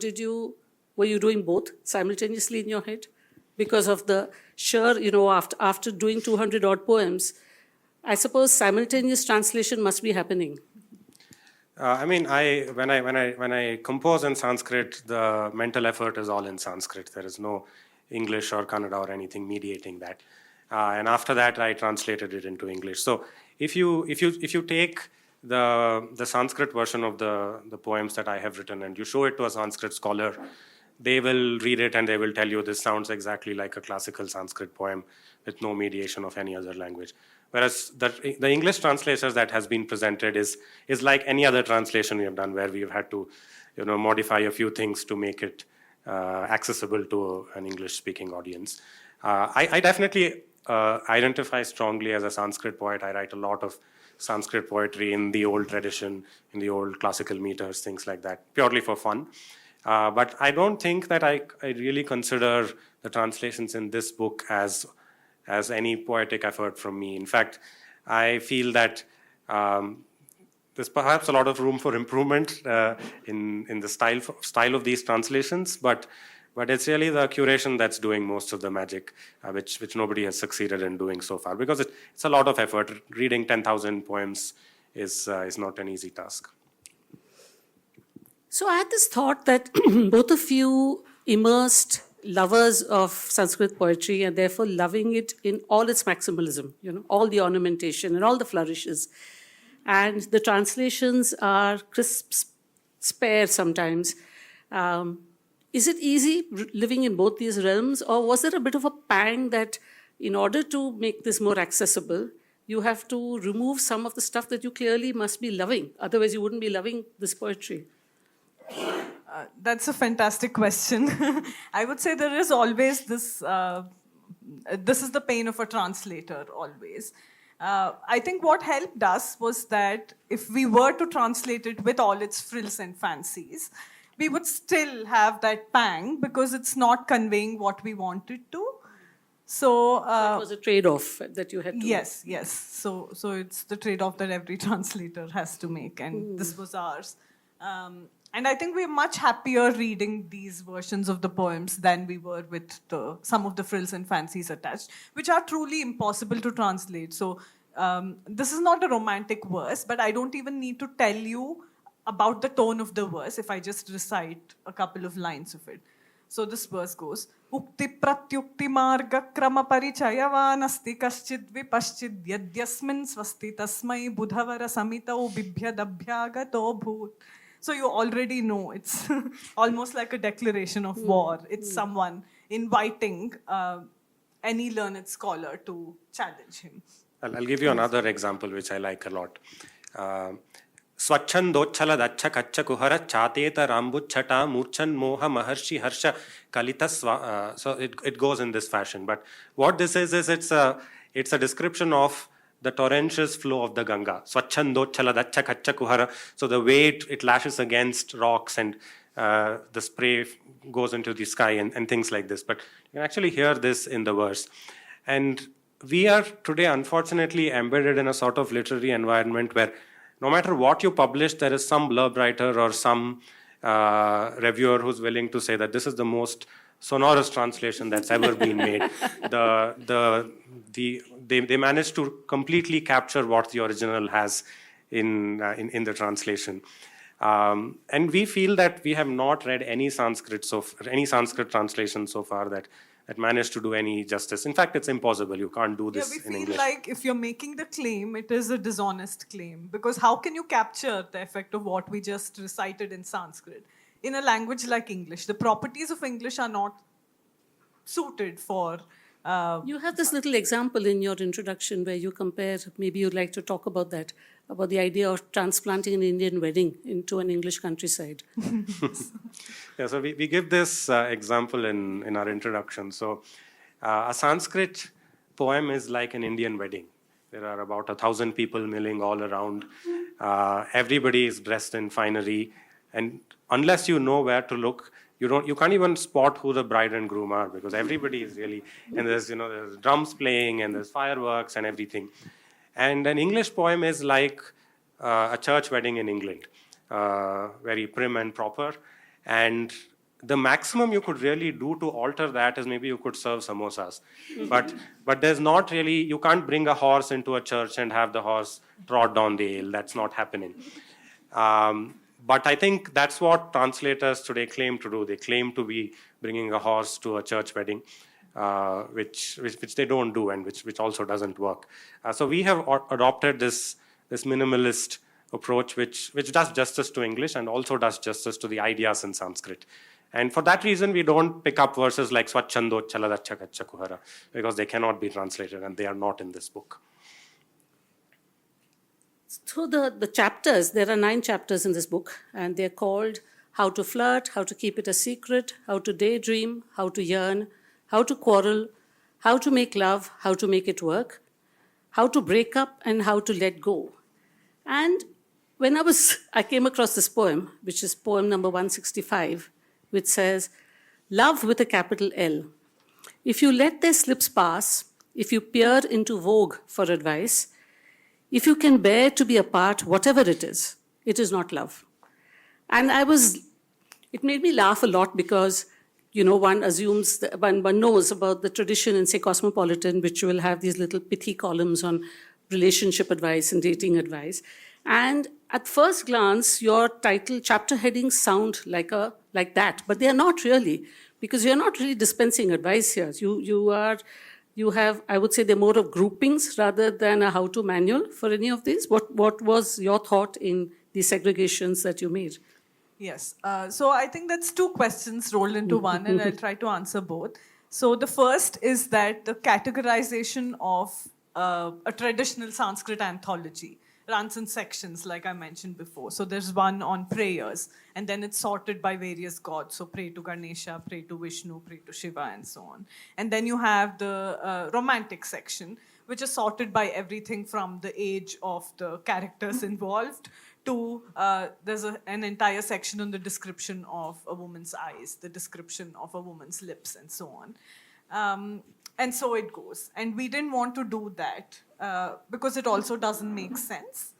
were you doing both simultaneously in your head? Because of the after doing 200 odd poems, I suppose simultaneous translation must be happening. I mean, when I compose in Sanskrit, the mental effort is all in Sanskrit. There is no English or Kannada or anything mediating that. And after that, I translated it into English. So if you take the Sanskrit version of the poems that I have written and you show it to a Sanskrit scholar, they will read it and they will tell you this sounds exactly like a classical Sanskrit poem with no mediation of any other language. Whereas the English translations that has been presented is like any other translation we have done, where we've had to modify a few things to make it accessible to an English-speaking audience. I definitely identify strongly as a Sanskrit poet. I write a lot of Sanskrit poetry in the old tradition, in the old classical meters, things like that, purely for fun. But I don't think that I really consider the translations in this book as any poetic effort from me. In fact, I feel that there's perhaps a lot of room for improvement in the style of these translations, but it's really the curation that's doing most of the magic, which nobody has succeeded in doing so far, because it's a lot of effort. Reading 10,000 poems is not an easy task. So I had this thought that both of you immersed lovers of Sanskrit poetry and therefore loving it in all its maximalism, all the ornamentation and all the flourishes. And the translations are crisp, spare sometimes. Is it easy living in both these realms, or was there a bit of a pang that in order to make this more accessible, you have to remove some of the stuff that you clearly must be loving? Otherwise, you wouldn't be loving this poetry. That's a fantastic question. I would say there is always this, this is the pain of a translator always. I think what helped us was that if we were to translate it with all its frills and fancies, we would still have that pang because it's not conveying what we wanted to. So it was a trade-off that you had to make. Yes. So it's the trade-off that every translator has to make, and this was ours. And I think we're much happier reading these versions of the poems than we were with some of the frills and fancies attached, which are truly impossible to translate. So this is not a romantic verse, but I don't even need to tell you about the tone of the verse if I just recite a couple of lines of it. So this verse goes, Ukti pratyukti marga krama parichayavan asti kaschid vipaschid yadyasmin swasti tasmai budhavara samitau bibhyadabhyagato bhut. So you already know it's almost like a declaration of war. It's someone inviting any learned scholar to challenge him. I'll give you another example which I like a lot. Swachandochala dacha kacha kuhara chateta rambuchata murchan moha maharshi harsha kalitas. So it goes in this fashion. But what this is it's a description of the torrentious flow of the Ganga. Swachandochala dacha kacha kuhara. So the way it lashes against rocks and the spray goes into the sky and things like this. But you can actually hear this in the verse. And we are today, unfortunately, embedded in a sort of literary environment where no matter what you publish, there is some blurb writer or some reviewer who's willing to say that this is the most sonorous translation that's ever been made. They managed to completely capture what the original has in the translation. And we feel that we have not read any Sanskrit translation so far that managed to do any justice. In fact, it's impossible. You can't do this in we English. feel like if you're making the claim, it is a dishonest claim, because how can you capture the effect of what we just recited in Sanskrit in a language like English? The properties of English are not suited for. You have this little example in your introduction where you compare, maybe you'd like to talk about that, about the idea of transplanting an Indian wedding into an English countryside. Yeah, so we give this example in our introduction. So a Sanskrit poem is like an Indian wedding. There are about 1,000 people milling all around. Everybody is dressed in finery. And unless you know where to look, you can't even spot who the bride and groom are, because everybody is really, and there's drums playing and there's fireworks and everything. And an English poem is like a church wedding in England, very prim and proper. And the maximum you could really do to alter that is maybe you could serve samosas. But there's not really, you can't bring a horse into a church and have the horse trot down the aisle. That's not happening. But I think that's what translators today claim to do. They claim to be bringing a horse to a church wedding, which they don't do, and which also doesn't work. So we have adopted this minimalist approach, which does justice to English and also does justice to the ideas in Sanskrit. And for that reason, we don't pick up verses like Swachando Chaladacha Kacha Kuhara, because they cannot be translated and they are not in this book. So the chapters, there are 9 chapters in this book, and they're called How to Flirt, How to Keep It a Secret, How to Daydream, How to Yearn, How to Quarrel, How to Make Love, How to Make It Work, How to Break Up, and How to Let Go. And when I came across this poem, which is poem number 165, which says, love with a capital L. If you let their slips pass, if you peer into vogue for advice, if you can bear to be apart, whatever it is not love. And it made me laugh a lot because, one assumes, one knows about the tradition in, say, Cosmopolitan, which will have these little pithy columns on relationship advice and dating advice. And at first glance, your title, chapter headings sound like that, but they are not really, because you're not really dispensing advice here. You have, I would say, they're more of groupings rather than a how-to manual for any of these. What was your thought in the segregations that you made? Yes. So I think that's 2 questions rolled into one, and I'll try to answer both. So the first is that the categorization of a traditional Sanskrit anthology runs in sections, like I mentioned before. So there's one on prayers, and then it's sorted by various gods. So pray to Ganesha, pray to Vishnu, pray to Shiva, and so on. And then you have the romantic section, which is sorted by everything from the age of the characters involved to there's an entire section on the description of a woman's eyes, the description of a woman's lips, and so on. And so it goes. And we didn't want to do that because it also doesn't make sense.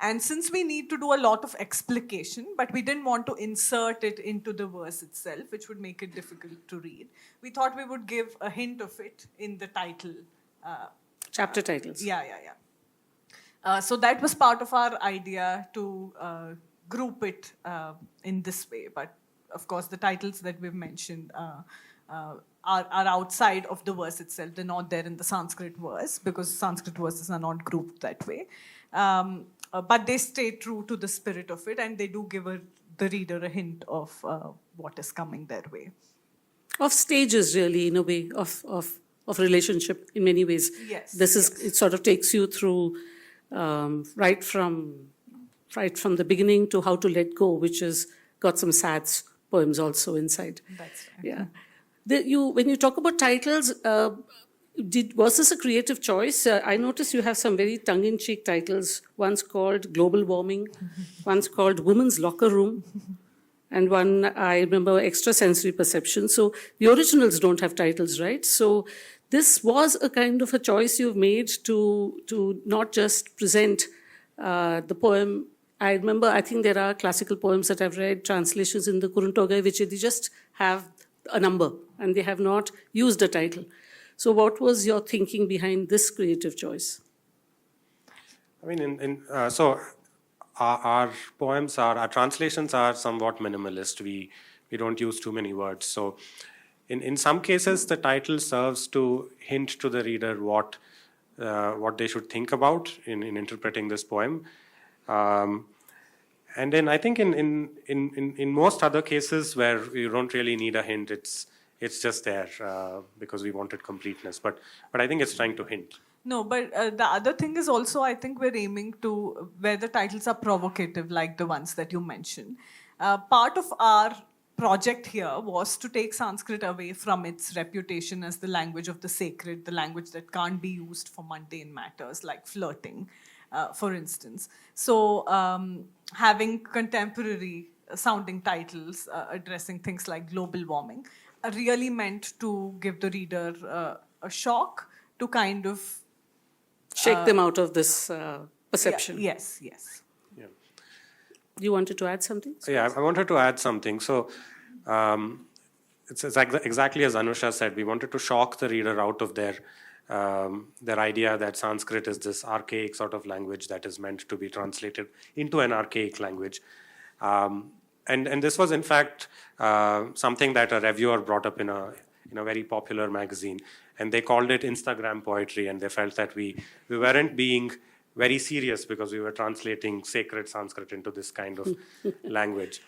And since we need to do a lot of explication, but we didn't want to insert it into the verse itself, which would make it difficult to read, we thought we would give a hint of it in the title. Chapter titles. Yeah. So that was part of our idea to group it in this way. But of course, the titles that we've mentioned are outside of the verse itself. They're not there in the Sanskrit verse because Sanskrit verses are not grouped that way. But they stay true to the spirit of it, and they do give the reader a hint of what is coming their way. Of stages, really, in a way, of relationship in many ways. Yes. It sort of takes you through right from the beginning to How to Let Go, which has got some sad poems also inside. That's right. Yeah. When you talk about titles, was this a creative choice? I noticed you have some very tongue-in-cheek titles. One's called Global Warming, one's called Women's Locker Room, and one, I remember, Extrasensory Perception. So the originals don't have titles, right? So this was a kind of a choice you've made to not just present the poem. I remember, I think there are classical poems that I've read, translations in the Kuruntogai, which they just have a number, and they have not used a title. So what was your thinking behind this creative choice? I mean, so our poems our translations are somewhat minimalist. We don't use too many words. So in some cases, the title serves to hint to the reader what they should think about in interpreting this poem. And then I think in most other cases where you don't really need a hint, it's just there because we wanted completeness. But I think it's trying to hint. No, but the other thing is also, I think we're aiming to where the titles are provocative, like the ones that you mentioned. Part of our project here was to take Sanskrit away from its reputation as the language of the sacred, the language that can't be used for mundane matters like flirting, for instance. So having contemporary sounding titles addressing things like global warming really meant to give the reader a shock to kind of shake them out of this perception. Yeah, yes. Yeah. You wanted to add something? Yeah, I wanted to add something. So it's exactly as Anusha said. We wanted to shock the reader out of their idea that Sanskrit is this archaic sort of language that is meant to be translated into an archaic language. And this was, in fact, something that a reviewer brought up in a very popular magazine. And they called it Instagram poetry, and they felt that we weren't being very serious because we were translating sacred Sanskrit into this kind of language.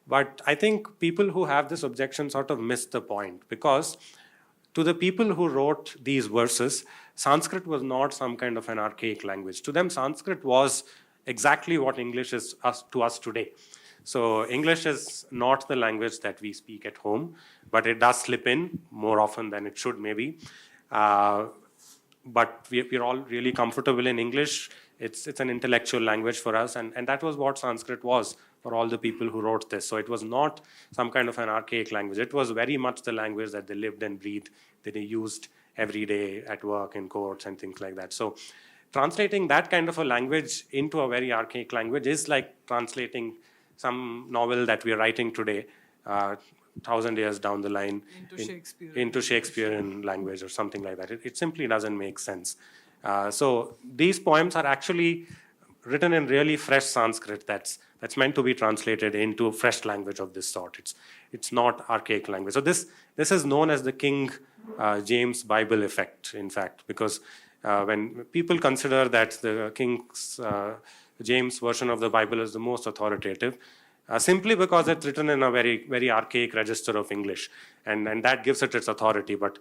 But I think people who have this objection sort of miss the point, because to the people who wrote these verses, Sanskrit was not some kind of an archaic language. To them, Sanskrit was exactly what English is to us today. So English is not the language that we speak at home, but it does slip in more often than it should maybe. But we're all really comfortable in English. It's an intellectual language for us, and that was what Sanskrit was for all the people who wrote this. So it was not some kind of an archaic language. It was very much the language that they lived and breathed, that they used every day at work, in courts, and things like that. So translating that kind of a language into a very archaic language is like translating some novel that we are writing today, 1,000 years down the line, into Shakespearean language or something like that. It simply doesn't make sense. So these poems are actually written in really fresh Sanskrit that's meant to be translated into a fresh language of this sort. It's not archaic language. So this is known as the King James Bible effect, in fact, because when people consider that the King James version of the Bible is the most authoritative, simply because it's written in a very, very archaic register of English, and that gives it its authority. But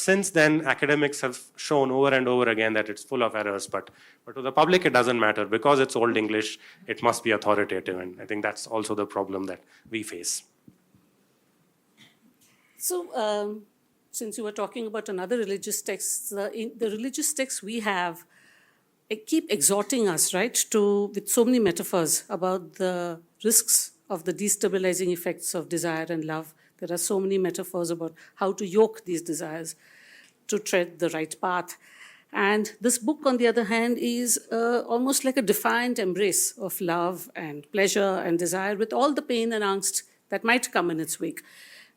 since then, academics have shown over and over again that it's full of errors. But to the public, it doesn't matter, because it's Old English. It must be authoritative, and I think that's also the problem that we face. So, since you were talking about another religious text, the religious texts we have keep exhorting us, right, with so many metaphors about the risks of the destabilizing effects of desire and love. There are so many metaphors about how to yoke these desires to tread the right path. And this book, on the other hand, is almost like a defiant embrace of love and pleasure and desire, with all the pain and angst that might come in its wake.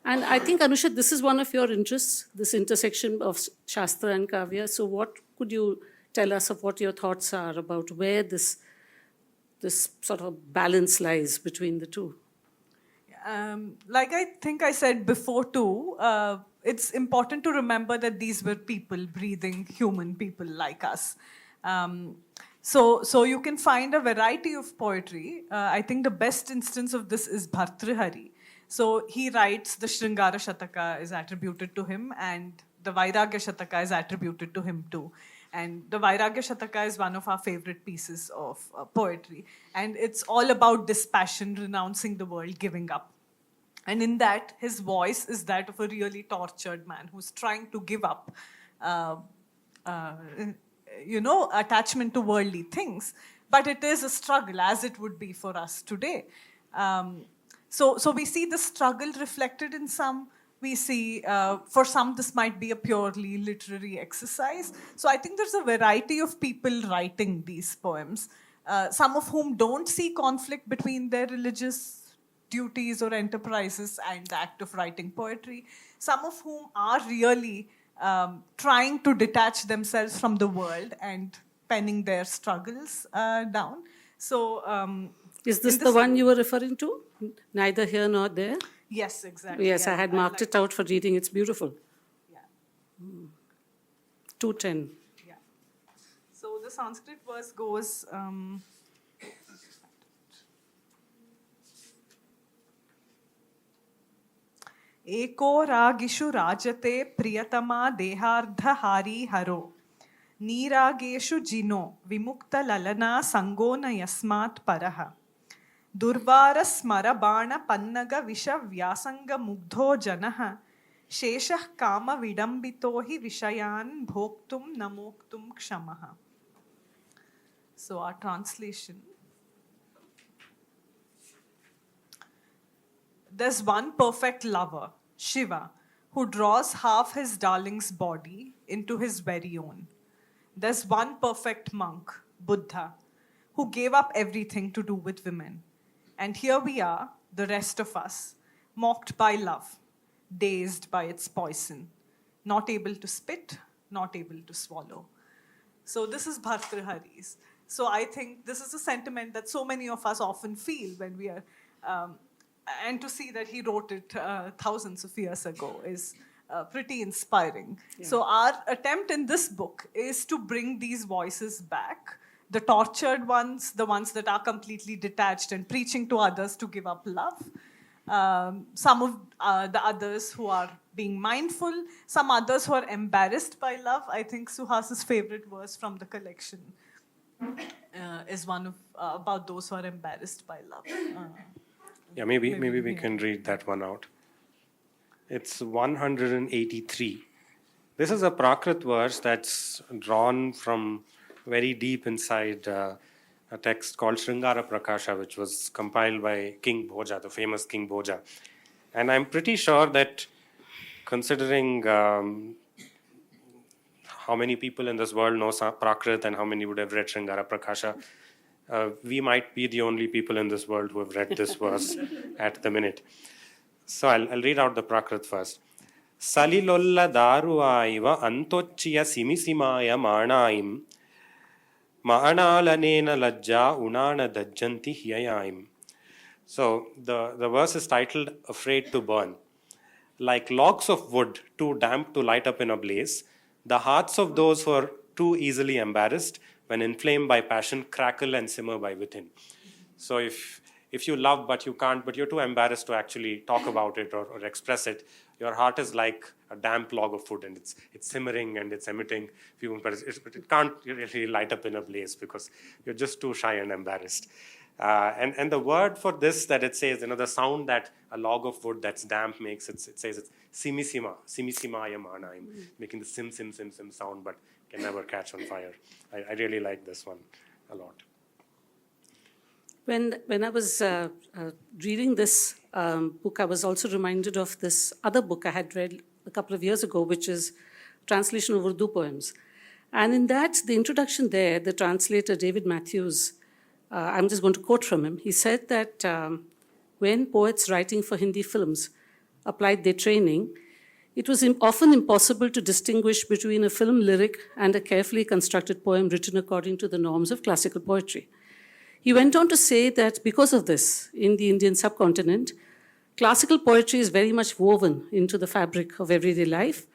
And I think, Anusha, this is one of your interests, this intersection of Shastra and Kavya. So what could you tell us of what your thoughts are about where this sort of balance lies between the two? Like I think I said before too, it's important to remember that these were people, breathing human people like us. So you can find a variety of poetry. I think the best instance of this is Bhartrihari. So he writes, the Sringara Shataka is attributed to him, and the Vairagya Shataka is attributed to him too. And the Vairagya Shataka is one of our favorite pieces of poetry. And it's all about dispassion, renouncing the world, giving up. And in that, his voice is that of a really tortured man who's trying to give up, attachment to worldly things. But it is a struggle, as it would be for us today. So we see the struggle reflected in some. We see, for some, this might be a purely literary exercise. So I think there's a variety of people writing these poems, some of whom don't see conflict between their religious duties or enterprises and the act of writing poetry, some of whom are really trying to detach themselves from the world and penning their struggles down. So, is this the one you were referring to? Neither here nor there? Yes, exactly. Yes, I had marked it out for reading. It's beautiful. Yeah. 210. Yeah. So the Sanskrit verse goes. एको रागिषु राजते प्रियतमा देहार्धहारी हरो नीरागेषु जिनो विमुक्तललना संगो न यस्मात् परः दुर्वारस्मरबाणपन्नगविषव्यासङ्गमुग्धो जनः शेषः कामविडम्बितो हि विषयान् भोक्तुं न मोक्तुं क्षमः. So our translation. There's one perfect lover, Shiva, who draws half his darling's body into his very own. There's one perfect monk, Buddha, who gave up everything to do with women. And here we are, the rest of us, mocked by love, dazed by its poison, not able to spit, not able to swallow. So this is Bhartrihari's. So I think this is a sentiment that so many of us often feel when we are... and to see that he wrote it thousands of years ago is pretty inspiring. Yeah. So our attempt in this book is to bring these voices back, the tortured ones, the ones that are completely detached and preaching to others to give up love, some of the others who are being mindful, some others who are embarrassed by love. I think Suhas's favorite verse from the collection is one of about those who are embarrassed by love. Yeah, maybe we can read that one out. It's 183. This is a Prakrit verse that's drawn from very deep inside a text called Sringara Prakasha, which was compiled by King Bhoja, the famous King Bhoja. And I'm pretty sure that considering how many people in this world know Prakrit and how many would have read Sringara Prakasha, we might be the only people in this world who have read this verse at the minute. So I'll read out the Prakrit first. Salilolla daruaiva antochchiya simisimaya maanaim maanalanena lajja unana dajjanti hyayaim. So the verse is titled Afraid to Burn. Like logs of wood too damp to light up in a blaze, the hearts of those who are too easily embarrassed when inflamed by passion, crackle and simmer by within. So if you love but you can't, but you're too embarrassed to actually talk about it or express it, your heart is like a damp log of wood and it's simmering and it's emitting fumes, but it can't really light up in a blaze because you're just too shy and embarrassed. And the word for this that it says, the sound that a log of wood that's damp makes, it says it's simisimaya manaim, making the sim sound, but can never catch on fire. I really like this one a lot. When I was reading this book, I was also reminded of this other book I had read a couple of years ago, which is translation of Urdu poems. And in that, the introduction there, the translator, David Matthews, I'm just going to quote from him. He said that when poets writing for Hindi films applied their training, it was often impossible to distinguish between a film lyric and a carefully constructed poem written according to the norms of classical poetry. He went on to say that because of this, in the Indian subcontinent, classical poetry is very much woven into the fabric of everyday life,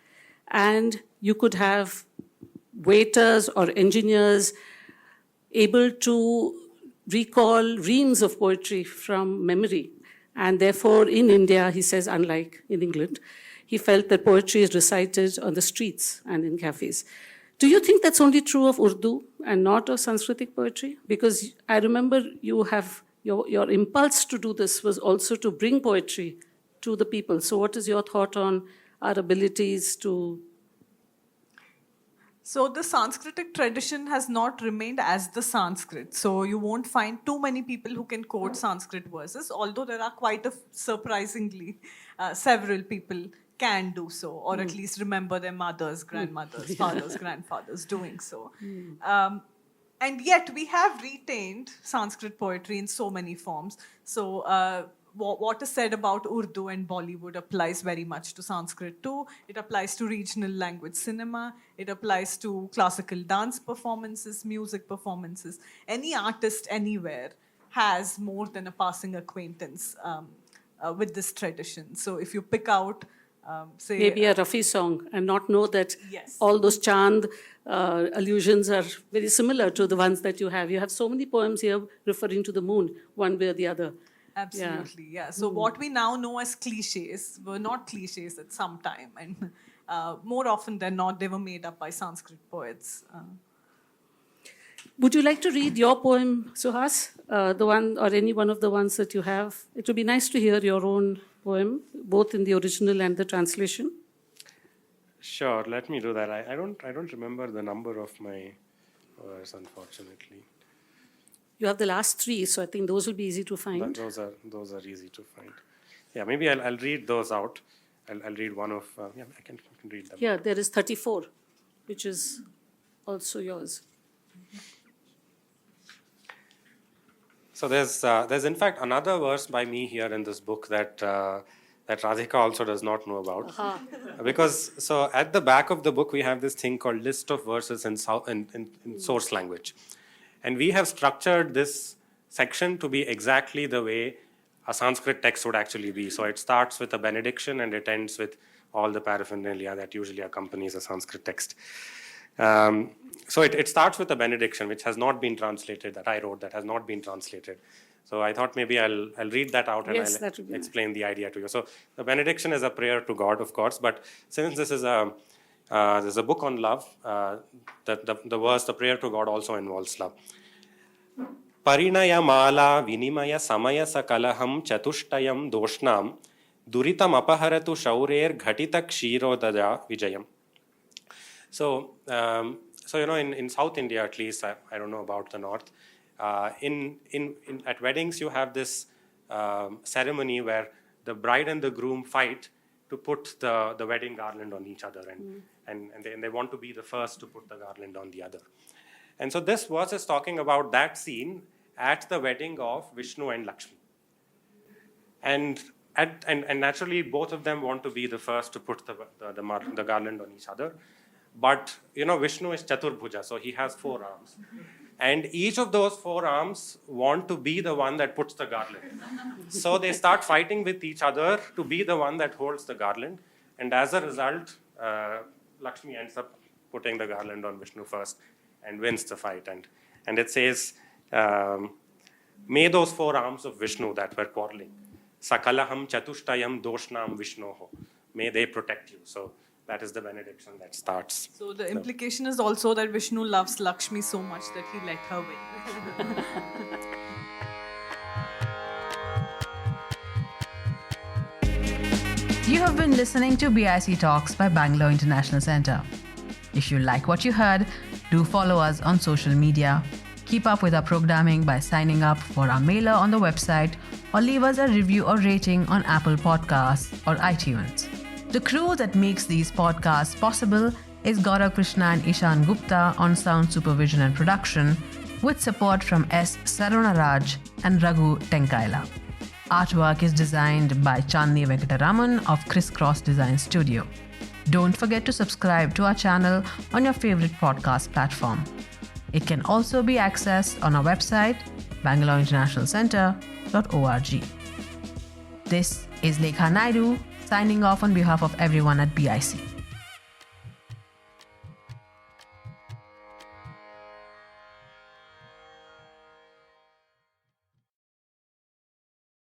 and you could have waiters or engineers able to recall reams of poetry from memory. And therefore, in India, he says, unlike in England, he felt that poetry is recited on the streets and in cafes. Do you think that's only true of Urdu and not of Sanskritic poetry? Because I remember you have your impulse to do this was also to bring poetry to the people. So what is your thought on our abilities to... So the Sanskritic tradition has not remained as the Sanskrit. So you won't find too many people who can quote Sanskrit verses, although there are quite surprisingly several people can do so, or at least remember their mothers, grandmothers, fathers, grandfathers doing so. And yet we have retained Sanskrit poetry in so many forms. So what is said about Urdu and Bollywood applies very much to Sanskrit too. It applies to regional language cinema. It applies to classical dance performances, music performances. Any artist anywhere has more than a passing acquaintance with this tradition. So if you pick out, say... Maybe a Rafi song and not know that Yes. all those chand allusions are very similar to the ones that you have. You have so many poems here referring to the moon, one way or the other. Absolutely, yeah. So what we now know as cliches were not cliches at some time, and more often than not, they were made up by Sanskrit poets. Would you like to read your poem, Suhas? The one or any one of the ones that you have? It would be nice to hear your own poem, both in the original and the translation. Sure, let me do that. I don't remember the number of my verse, unfortunately. You have the last three, so I think those will be easy to find. Those are easy to find. Yeah, maybe I'll read those out. I'll read one of. Yeah, I can read them. Yeah, there is 34, which is also yours. So there's in fact another verse by me here in this book that Radhika also does not know about. Because so at the back of the book we have this thing called list of verses in source language. And we have structured this section to be exactly the way a Sanskrit text would actually be. So it starts with a benediction and it ends with all the paraphernalia that usually accompanies a Sanskrit text. So it starts with a benediction which has not been translated, that I wrote, that has not been translated. So I thought maybe I'll read that out and Yes, I'll explain the idea to you. So the benediction is a prayer to God, of course, but since this is there's a book on love, the verse, the prayer to God, also involves love. Parinaya mala vinimaya samaya sakalaham chatushtayam doshnam duritam apaharatu shaurer ghatita kshirodaja vijayam. So in South India at least, I don't know about the North, at weddings you have this ceremony where the bride and the groom fight to put the wedding garland on each other, and they want to be the first to put the garland on the other. And so this verse is talking about that scene at the wedding of Vishnu and Lakshmi. And naturally both of them want to be the first to put the garland on each other. But Vishnu is Chaturbhuja, so he has 4 arms. And each of those 4 arms want to be the one that puts the garland. So they start fighting with each other to be the one that holds the garland. And as a result, Lakshmi ends up putting the garland on Vishnu first and wins the fight. And it says, may those 4 arms of Vishnu that were quarreling, Sakalaham Chatushtayam Doshnam Vishnoho, may they protect you. So that is the benediction that starts. So the implication is also that Vishnu loves Lakshmi so much that he let her win. You have been listening to BIC Talks by Bangalore International Centre. If you like what you heard, do follow us on social media. Keep up with our programming by signing up for our mailer on the website or leave us a review or rating on Apple Podcasts or iTunes. The crew that makes these podcasts possible is Gaurav Krishna and Ishan Gupta on sound supervision and production, with support from S. Sarunaraj and Raghu Tenkaila. Artwork is designed by Chandni Venkataraman of Crisscross Design Studio. Don't forget to subscribe to our channel on your favorite podcast platform. It can also be accessed on our website, bangaloreinternationalcentre.org. This is Lekha Naidu, signing off on behalf of everyone at BIC.